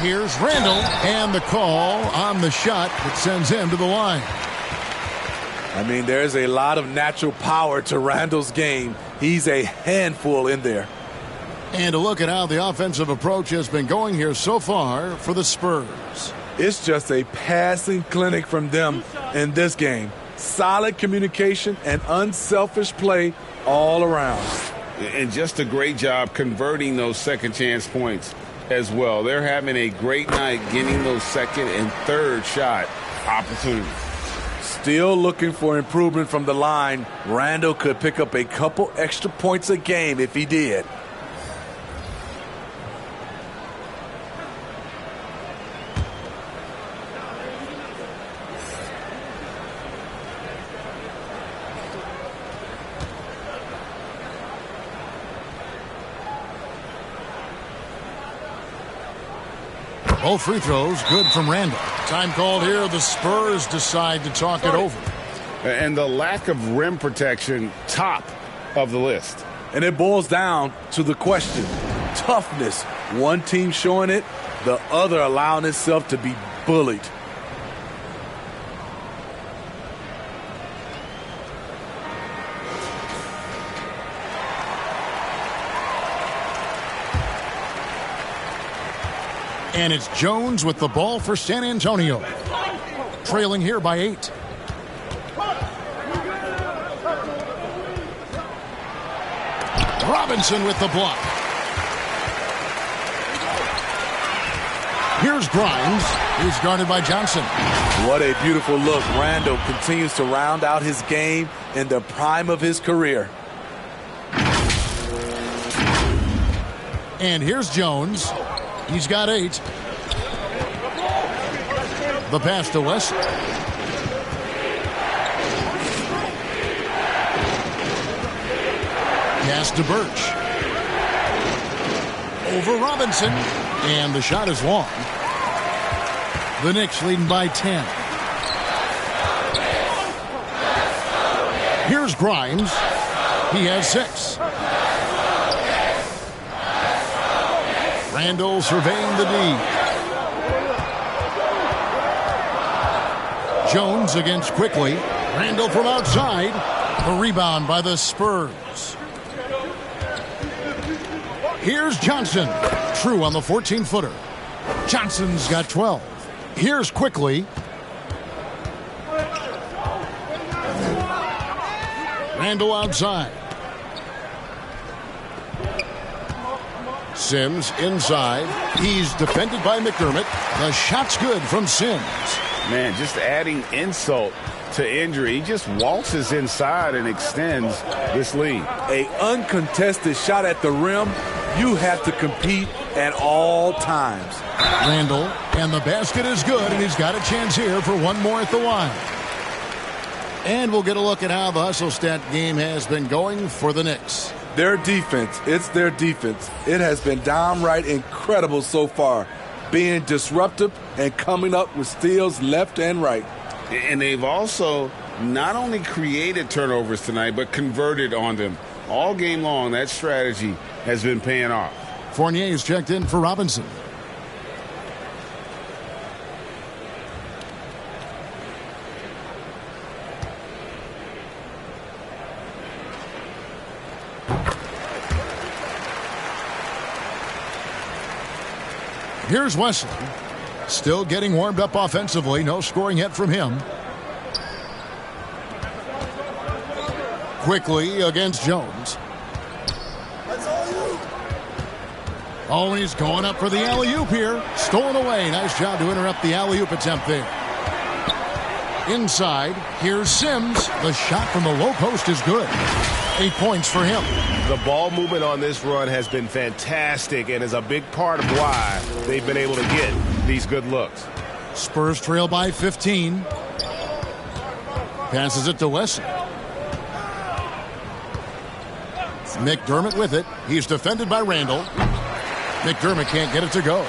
Here's Randall, and the call on the shot that sends him to the line. I mean, there's a lot of natural power to Randall's game. He's a handful in there. And a look at how the offensive approach has been going here so far for the Spurs. It's just a passing clinic from them in this game. Solid communication and unselfish play all around. And just a great job converting those second chance points as well. They're having a great night getting those second and third shot opportunities. Still looking for improvement from the line. Randall could pick up a couple extra points a game if he did. Both free throws good from Randall. Time called here. The Spurs decide to talk it over. And the lack of rim protection, top of the list. And it boils down to the question. Toughness. One team showing it, the other allowing itself to be bullied. And it's Jones with the ball for San Antonio. Trailing here by 8. Robinson with the block. Here's Grimes. He's guarded by Johnson. What a beautiful look. Randall continues to round out his game in the prime of his career. And here's Jones. He's got 8. The pass to West. Pass to Birch. Over Robinson. And the shot is long. The Knicks leading by 10. Here's Grimes. He has 6. Randall surveying the D. Jones against Quickly. Randall from outside. The rebound by the Spurs. Here's Johnson. True on the 14-footer. Johnson's got 12. Here's Quickly. Randall outside. Sims inside. He's defended by McDermott. The shot's good from Sims. Man, just adding insult to injury. He just waltzes inside and extends this lead. A uncontested shot at the rim. You have to compete at all times. Randall, and the basket is good, and he's got a chance here for one more at the line. And we'll get a look at how the hustle stat game has been going for the Knicks. Their defense, it's their defense. It has been downright incredible so far, being disruptive and coming up with steals left and right. And they've also not only created turnovers tonight, but converted on them. All game long, that strategy has been paying off. Fournier is checked in for Robinson. Here's Wesley. Still getting warmed up offensively. No scoring yet from him. Quickly against Jones. Oh, and he's going up for the alley-oop here. Stolen away. Nice job to interrupt the alley-oop attempt there. Inside, here's Sims. The shot from the low post is good. 8 points for him. The ball movement on this run has been fantastic and is a big part of why they've been able to get these good looks. Spurs trail by 15. Passes it to Wesley. McDermott with it. He's defended by Randall. McDermott can't get it to go.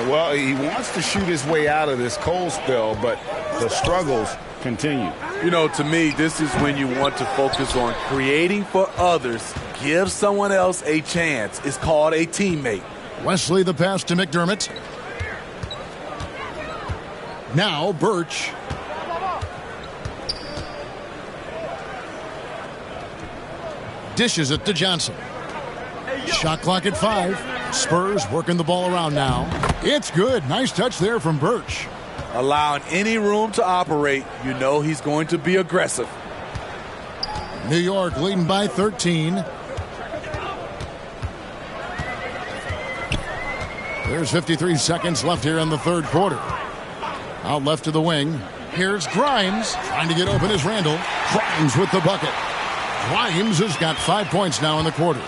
Well, he wants to shoot his way out of this cold spell, but the struggles continue. You know, to me, this is when you want to focus on creating for others. Give someone else a chance. It's called a teammate. Wesley the pass to McDermott. Now Birch. Dishes it to Johnson. Shot clock at 5. Spurs working the ball around now. It's good. Nice touch there from Birch. Allowing any room to operate, you know he's going to be aggressive. New York leading by 13. There's 53 seconds left here in the third quarter. Out left to the wing. Here's Grimes. Trying to get open is Randall. Grimes with the bucket. Grimes has got 5 points now in the quarter.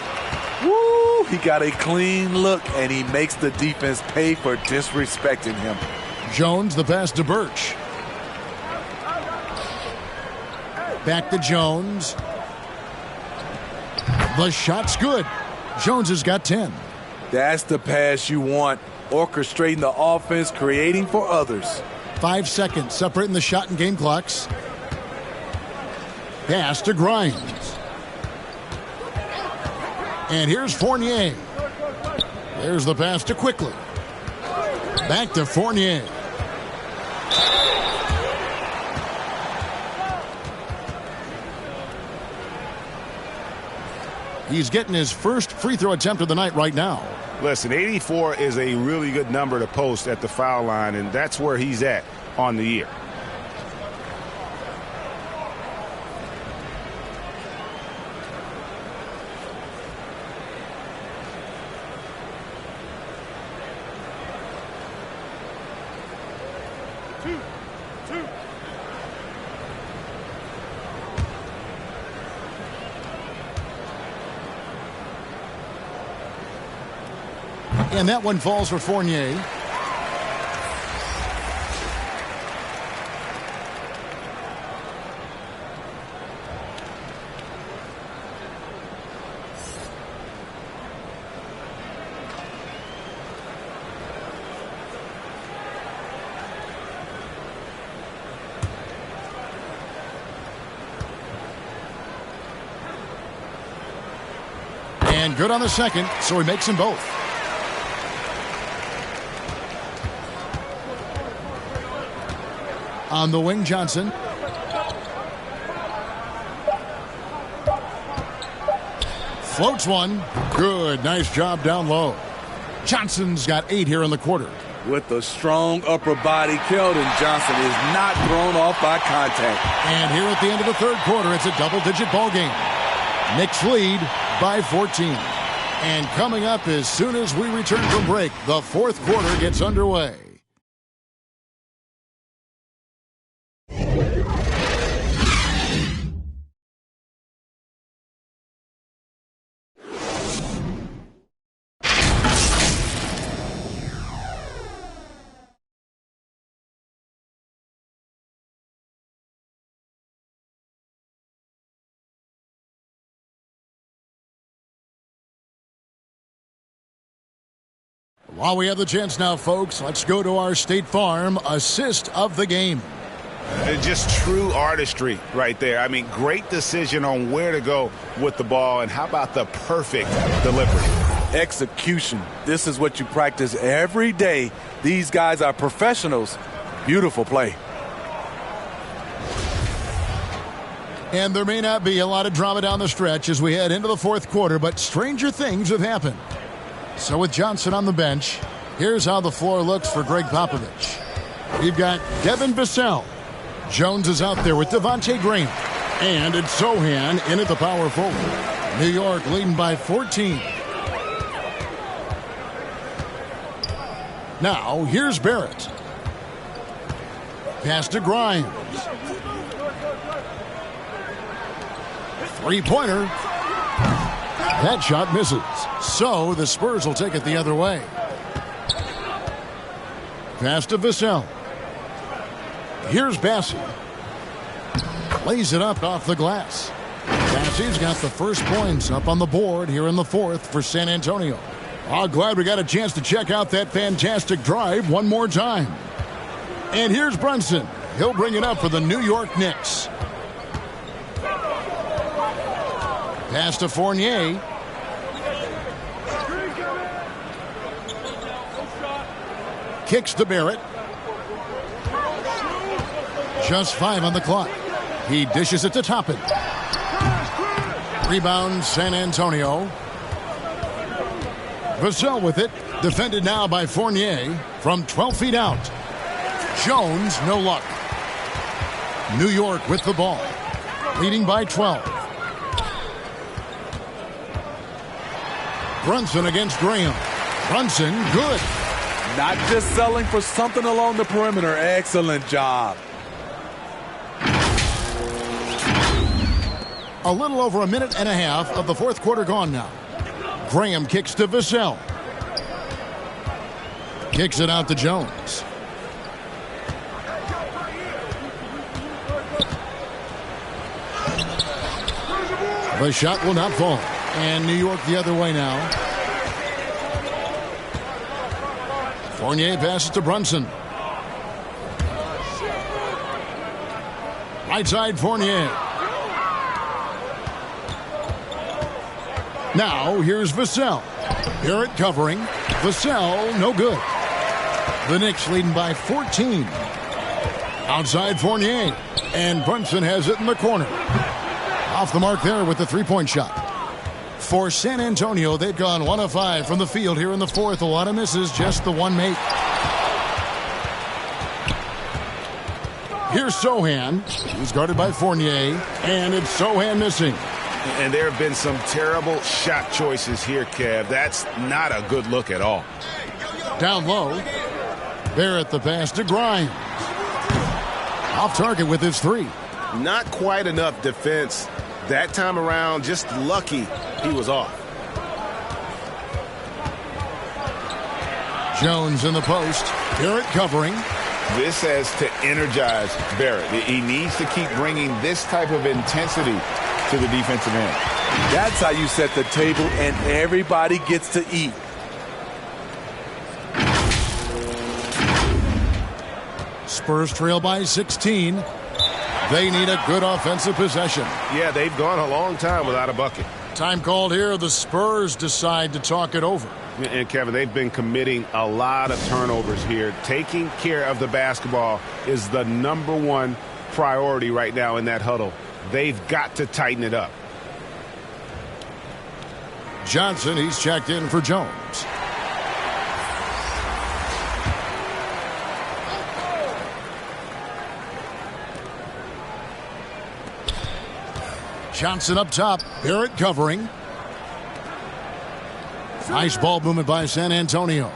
Woo! He got a clean look, and he makes the defense pay for disrespecting him. Jones the pass to Birch. Back to Jones. The shot's good. Jones has got 10. That's the pass you want. Orchestrating the offense, creating for others. 5 seconds separating the shot and game clocks. Pass to Grimes. And here's Fournier. There's the pass to Quickly. Back to Fournier. He's getting his first free throw attempt of the night right now. Listen, 84 is a really good number to post at the foul line, and that's where he's at on the year. And that one falls for Fournier. And good on the second, so he makes them both. On the wing, Johnson. Floats one. Good. Nice job down low. Johnson's got 8 here in the quarter. With a strong upper body, Keldon Johnson is not thrown off by contact. And here at the end of the third quarter, it's a double-digit ball game. Knicks lead by 14. And coming up as soon as we return from break, the fourth quarter gets underway. While we have the chance now, folks, let's go to our State Farm assist of the game. Just true artistry right there. I mean, great decision on where to go with the ball, and how about the perfect delivery? Execution. This is what you practice every day. These guys are professionals. Beautiful play. And there may not be a lot of drama down the stretch as we head into the fourth quarter, but stranger things have happened. So with Johnson on the bench, here's how the floor looks for Greg Popovich. We've got Devin Vassell. Jones is out there with Devontae Graham. And it's Sohan in at the power forward. New York leading by 14. Now, here's Barrett. Pass to Grimes. Three-pointer. That shot misses. So the Spurs will take it the other way. Pass to Vassell. Here's Bassey. Lays it up off the glass. Bassey's got the first points up on the board here in the fourth for San Antonio. Oh, glad we got a chance to check out that fantastic drive one more time. And here's Brunson. He'll bring it up for the New York Knicks. Pass to Fournier. Kicks to Barrett. Just 5 on the clock. He dishes it to Toppin. Rebound San Antonio. Vassell with it. Defended now by Fournier from 12 feet out. Jones, no luck. New York with the ball. Leading by 12. Brunson against Graham. Brunson, good. Not just selling for something along the perimeter. Excellent job. A little over a minute and a half of the fourth quarter gone now. Graham kicks to Vassell. Kicks it out to Jones. The shot will not fall. And New York the other way now. Fournier passes to Brunson. Right side Fournier. Now here's Vassell. Barrett covering. Vassell no good. The Knicks leading by 14. Outside Fournier. And Brunson has it in the corner. Off the mark there with the three-point shot. For San Antonio, they've gone 1 of 5 from the field here in the fourth. A lot of misses, just the one make. Here's Sohan. He's guarded by Fournier, and it's Sohan missing. And there have been some terrible shot choices here, Kev. That's not a good look at all. Down low. Barrett the pass to Grimes. Off target with his three. Not quite enough defense. That time around, just lucky he was off. Jones in the post. Barrett covering. This has to energize Barrett. He needs to keep bringing this type of intensity to the defensive end. That's how you set the table and everybody gets to eat. Spurs trail by 16. They need a good offensive possession. Yeah, they've gone a long time without a bucket. Time called here. The Spurs decide to talk it over. And, Kevin, they've been committing a lot of turnovers here. Taking care of the basketball is the #1 priority right now in that huddle. They've got to tighten it up. Johnson, he's checked in for Jones. Johnson up top. Barrett covering. Nice ball movement by San Antonio.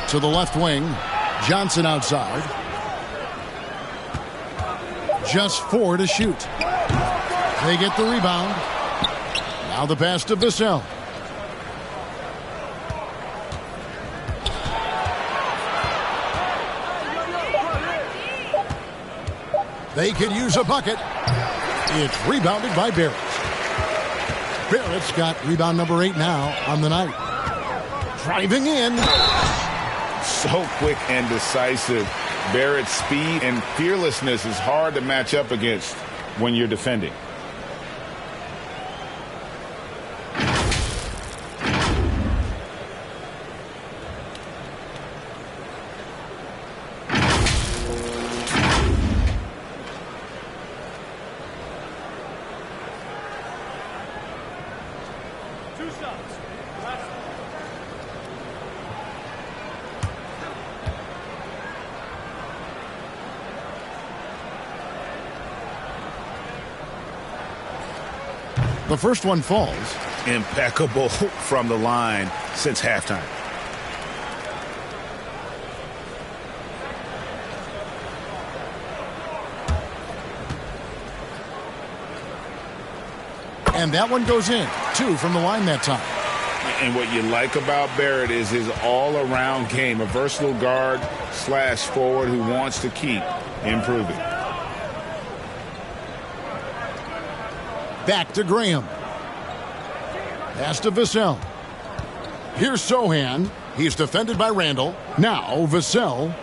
To the left wing. Johnson outside. Just 4 to shoot. They get the rebound. Now the pass to Vassell. They could use a bucket. It's rebounded by Barrett. Barrett's got rebound number 8 now on the night. Driving in. So quick and decisive. Barrett's speed and fearlessness is hard to match up against when you're defending. The first one falls. Impeccable from the line since halftime. And that one goes in. 2 from the line that time. And what you like about Barrett is his all-around game. A versatile guard / forward who wants to keep improving. Back to Graham. Pass to Vassell. Here's Sohan. He's defended by Randall. Now Vassell.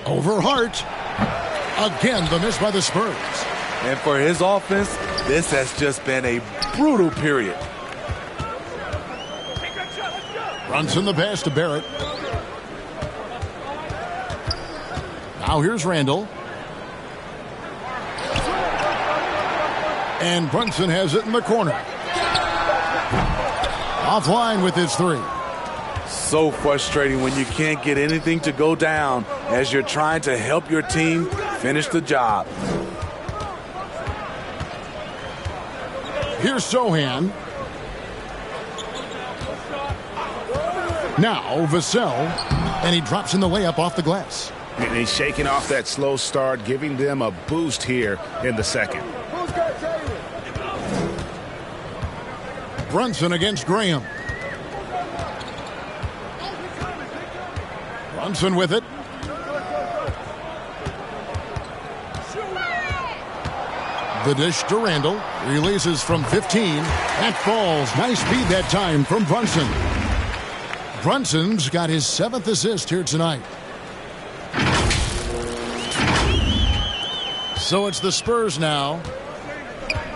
Over Hart. Again, the miss by the Spurs. And for his offense, this has just been a brutal period. Brunson the pass to Barrett. Now here's Randall. And Brunson has it in the corner. Offline with his 3. So frustrating when you can't get anything to go down as you're trying to help your team finish the job. Here's Sohan. Now Vassell. And he drops in the layup off the glass. And he's shaking off that slow start, giving them a boost here in the second. Brunson against Graham. Brunson with it. The dish to Randall. Releases from 15. That falls. Nice speed that time from Brunson. Brunson's got his 7th assist here tonight. So it's the Spurs now.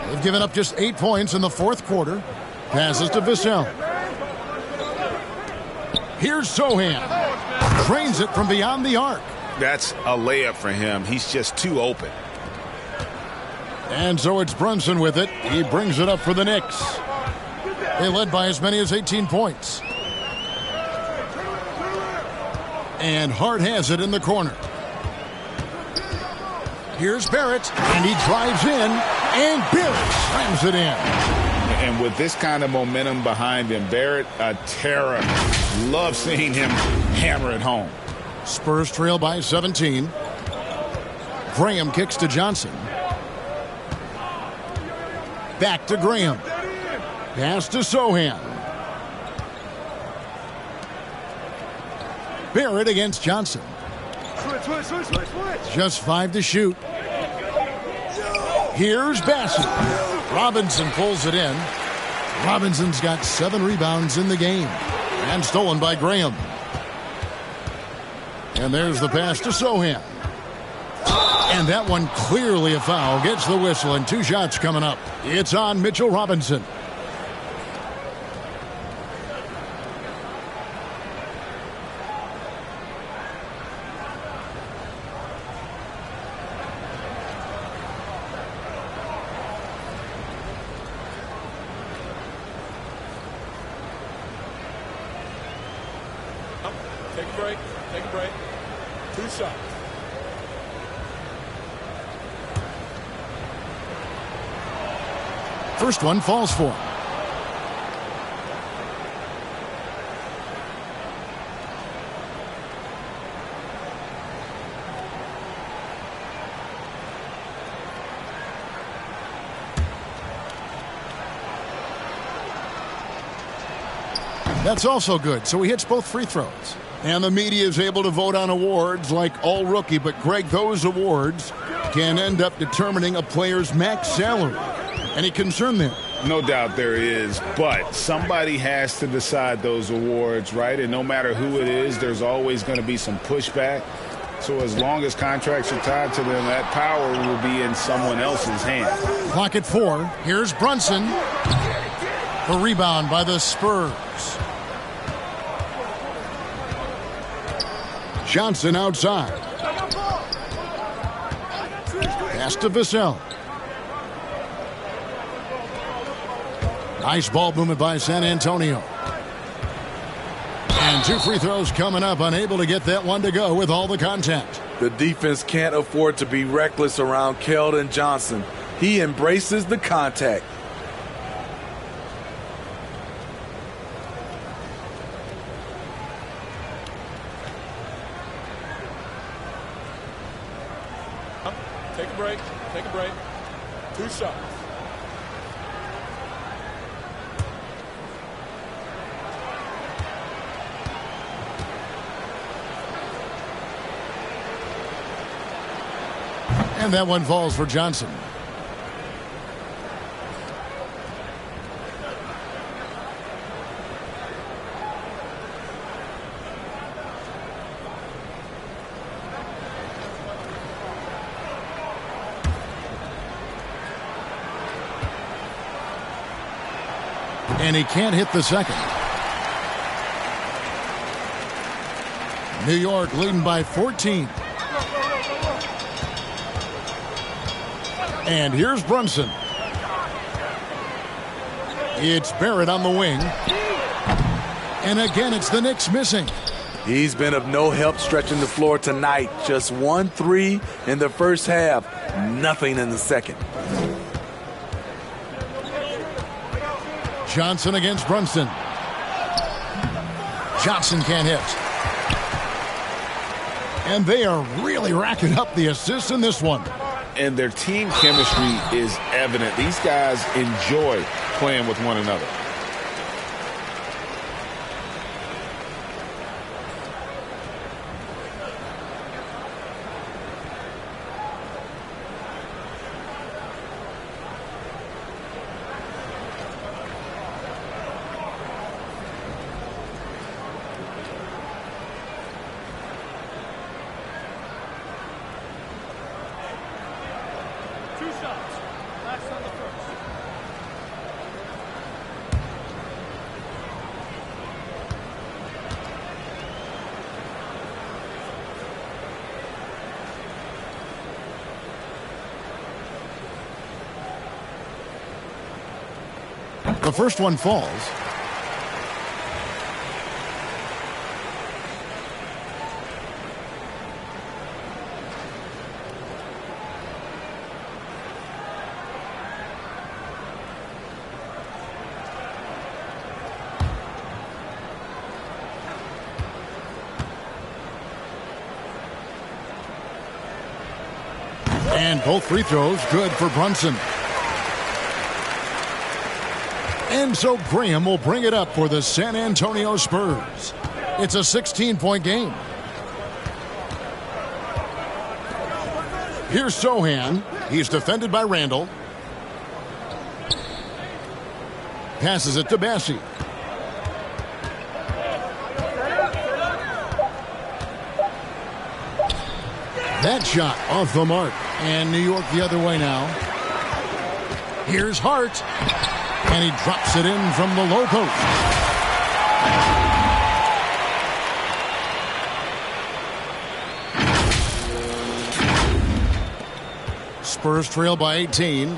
They've given up just 8 points in the 4th quarter. Passes to Vassell. Here's Sohan. Trains it from beyond the arc. That's a layup for him. He's just too open. And so it's Brunson with it. He brings it up for the Knicks. They led by as many as 18 points. And Hart has it in the corner. Here's Barrett, and he drives in, and Barrett slams it in. And with this kind of momentum behind him, Barrett, a terror. Love seeing him hammer it home. Spurs trail by 17. Graham kicks to Johnson. Back to Graham. Pass to Sohan. Barrett against Johnson. Just 5 to shoot. Here's Bassett. Robinson pulls it in. Robinson's got 7 rebounds in the game. And stolen by Graham. And there's the pass to Sohan. And that one clearly a foul. Gets the whistle and 2 shots coming up. It's on Mitchell Robinson. Take a break. Take a break. 2 shots. First one falls for him. That's also good, so he hits both free throws. And the media is able to vote on awards like All Rookie, but Greg, those awards can end up determining a player's max salary. Any concern there? No doubt there is, but somebody has to decide those awards, right? And no matter who it is, there's always going to be some pushback. So as long as contracts are tied to them, that power will be in someone else's hands. Clock at 4. Here's Brunson. The rebound by the Spurs. Johnson outside. Pass to Vassell. Nice ball movement by San Antonio. And 2 free throws coming up. Unable to get that one to go with all the contact. The defense can't afford to be reckless around Keldon Johnson. He embraces the contact. Take a break. Take a break. 2 shots. And that one falls for Johnson. And he can't hit the second. New York leading by 14. And here's Brunson. It's Barrett on the wing. And again, it's the Knicks missing. He's been of no help stretching the floor tonight. Just 1 3 in the first half. Nothing in the second. Johnson against Brunson. Johnson can't hit. And they are really racking up the assists in this one. And their team chemistry is evident. These guys enjoy playing with one another. The first one falls. And both free throws good for Brunson. And so Graham will bring it up for the San Antonio Spurs. It's a 16-point game. Here's Sohan. He's defended by Randall. Passes it to Bassi. That shot off the mark. And New York the other way now. Here's Hart. And he drops it in from the low post. Spurs trail by 18.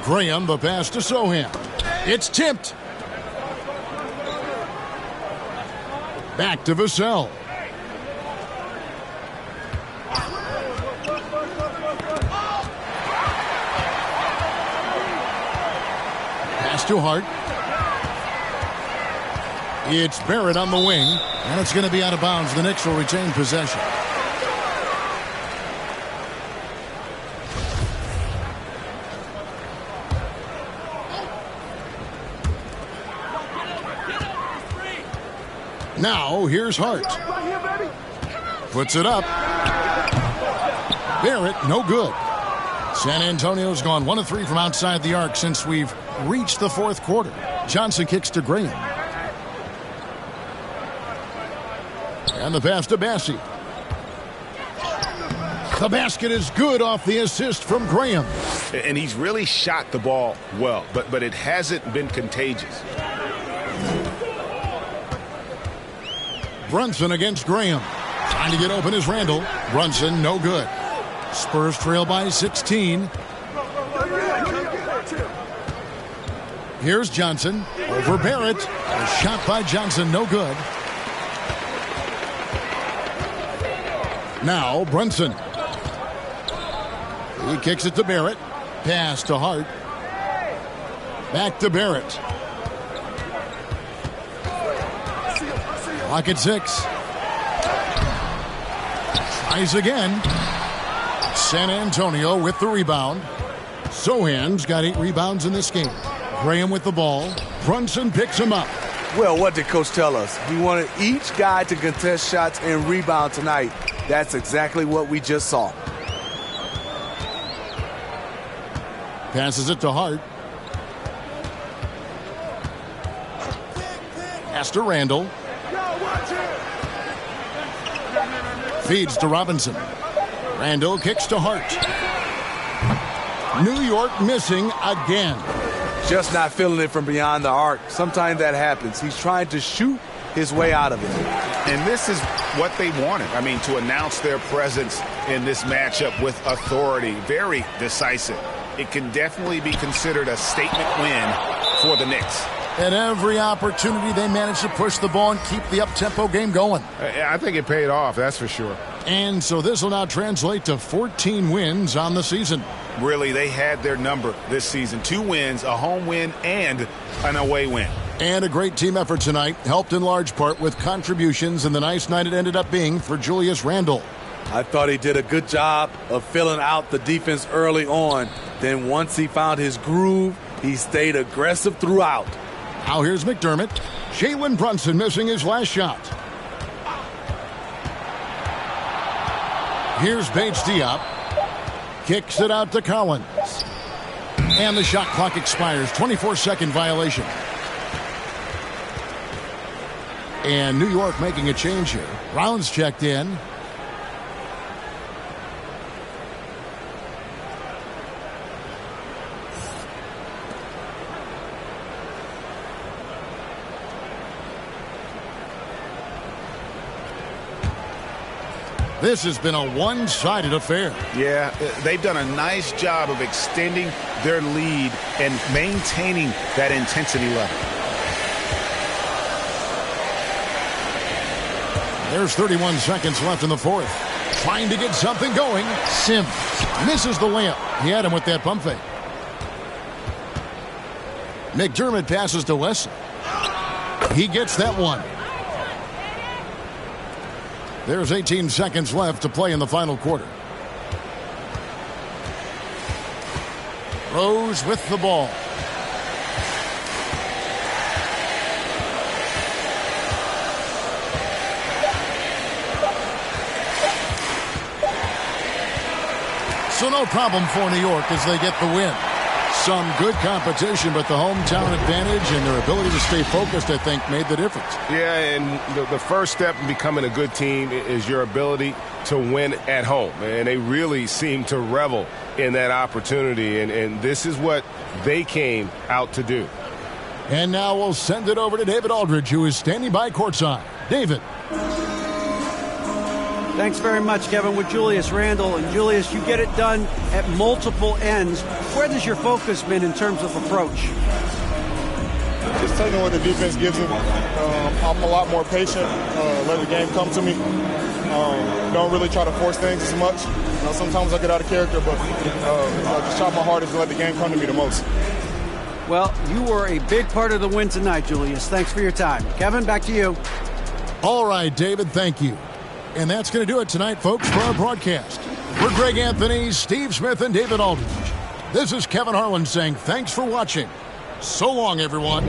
Graham, the pass to Sohan. It's tipped. Back to Vassell. Pass to Hart. It's Barrett on the wing, and it's going to be out of bounds. The Knicks will retain possession. Now, here's Hart. Puts it up. Barrett, no good. San Antonio's gone 1 of 3 from outside the arc since we've reached the fourth quarter. Johnson kicks to Graham. And the pass to Bassey. The basket is good off the assist from Graham. And he's really shot the ball well, but it hasn't been contagious. Brunson against Graham. Trying to get open is Randall. Brunson, no good. Spurs trail by 16. Here's Johnson over Barrett. A shot by Johnson, no good. Now Brunson. He kicks it to Barrett. Pass to Hart. Back to Barrett. Clock at 6. Tries again. San Antonio with the rebound. Sohan's got 8 rebounds in this game. Graham with the ball. Brunson picks him up. Well, what did Coach tell us? He wanted each guy to contest shots and rebound tonight. That's exactly what we just saw. Passes it to Hart. Pass to Randall. Feeds to Robinson. Randall kicks to Hart. New York missing again. Just not feeling it from beyond the arc. Sometimes that happens. He's trying to shoot his way out of it. And this is what they wanted. I mean, to announce their presence in this matchup with authority. Very decisive. It can definitely be considered a statement win for the Knicks. At every opportunity, they managed to push the ball and keep the up-tempo game going. I think it paid off, that's for sure. And so this will now translate to 14 wins on the season. Really, they had their number this season. 2 wins, a home win, and an away win. And a great team effort tonight, helped in large part with contributions and the nice night it ended up being for Julius Randle. I thought he did a good job of filling out the defense early on. Then once he found his groove, he stayed aggressive throughout. Now here's McDermott. Jalen Brunson missing his last shot. Here's Bates Diop. Kicks it out to Collins. And the shot clock expires. 24-second violation. And New York making a change here. Brown's checked in. This has been a one-sided affair. Yeah, they've done a nice job of extending their lead and maintaining that intensity level. There's 31 seconds left in the fourth. Trying to get something going. Sims misses the layup. He had him with that pump fake. McDermott passes to Wesley. He gets that one. There's 18 seconds left to play in the final quarter. Rose with the ball. So no problem for New York as they get the win. Some good competition, but the hometown advantage and their ability to stay focused, I think, made the difference. Yeah, and the first step in becoming a good team is your ability to win at home. And they really seem to revel in that opportunity, and this is what they came out to do. And now we'll send it over to David Aldridge, who is standing by courtside. David. Thanks very much, Kevin, with Julius Randle. And Julius, you get it done at multiple ends. Where has your focus been in terms of approach? Just taking what the defense gives me. I'm a lot more patient, let the game come to me. Don't really try to force things as much. Sometimes I get out of character, but I just try my hardest to let the game come to me the most. Well, you were a big part of the win tonight, Julius. Thanks for your time. Kevin, back to you. All right, David, thank you. And that's going to do it tonight, folks, for our broadcast. For Greg Anthony, Steve Smith, and David Aldridge, this is Kevin Harlan saying thanks for watching. So long, everyone.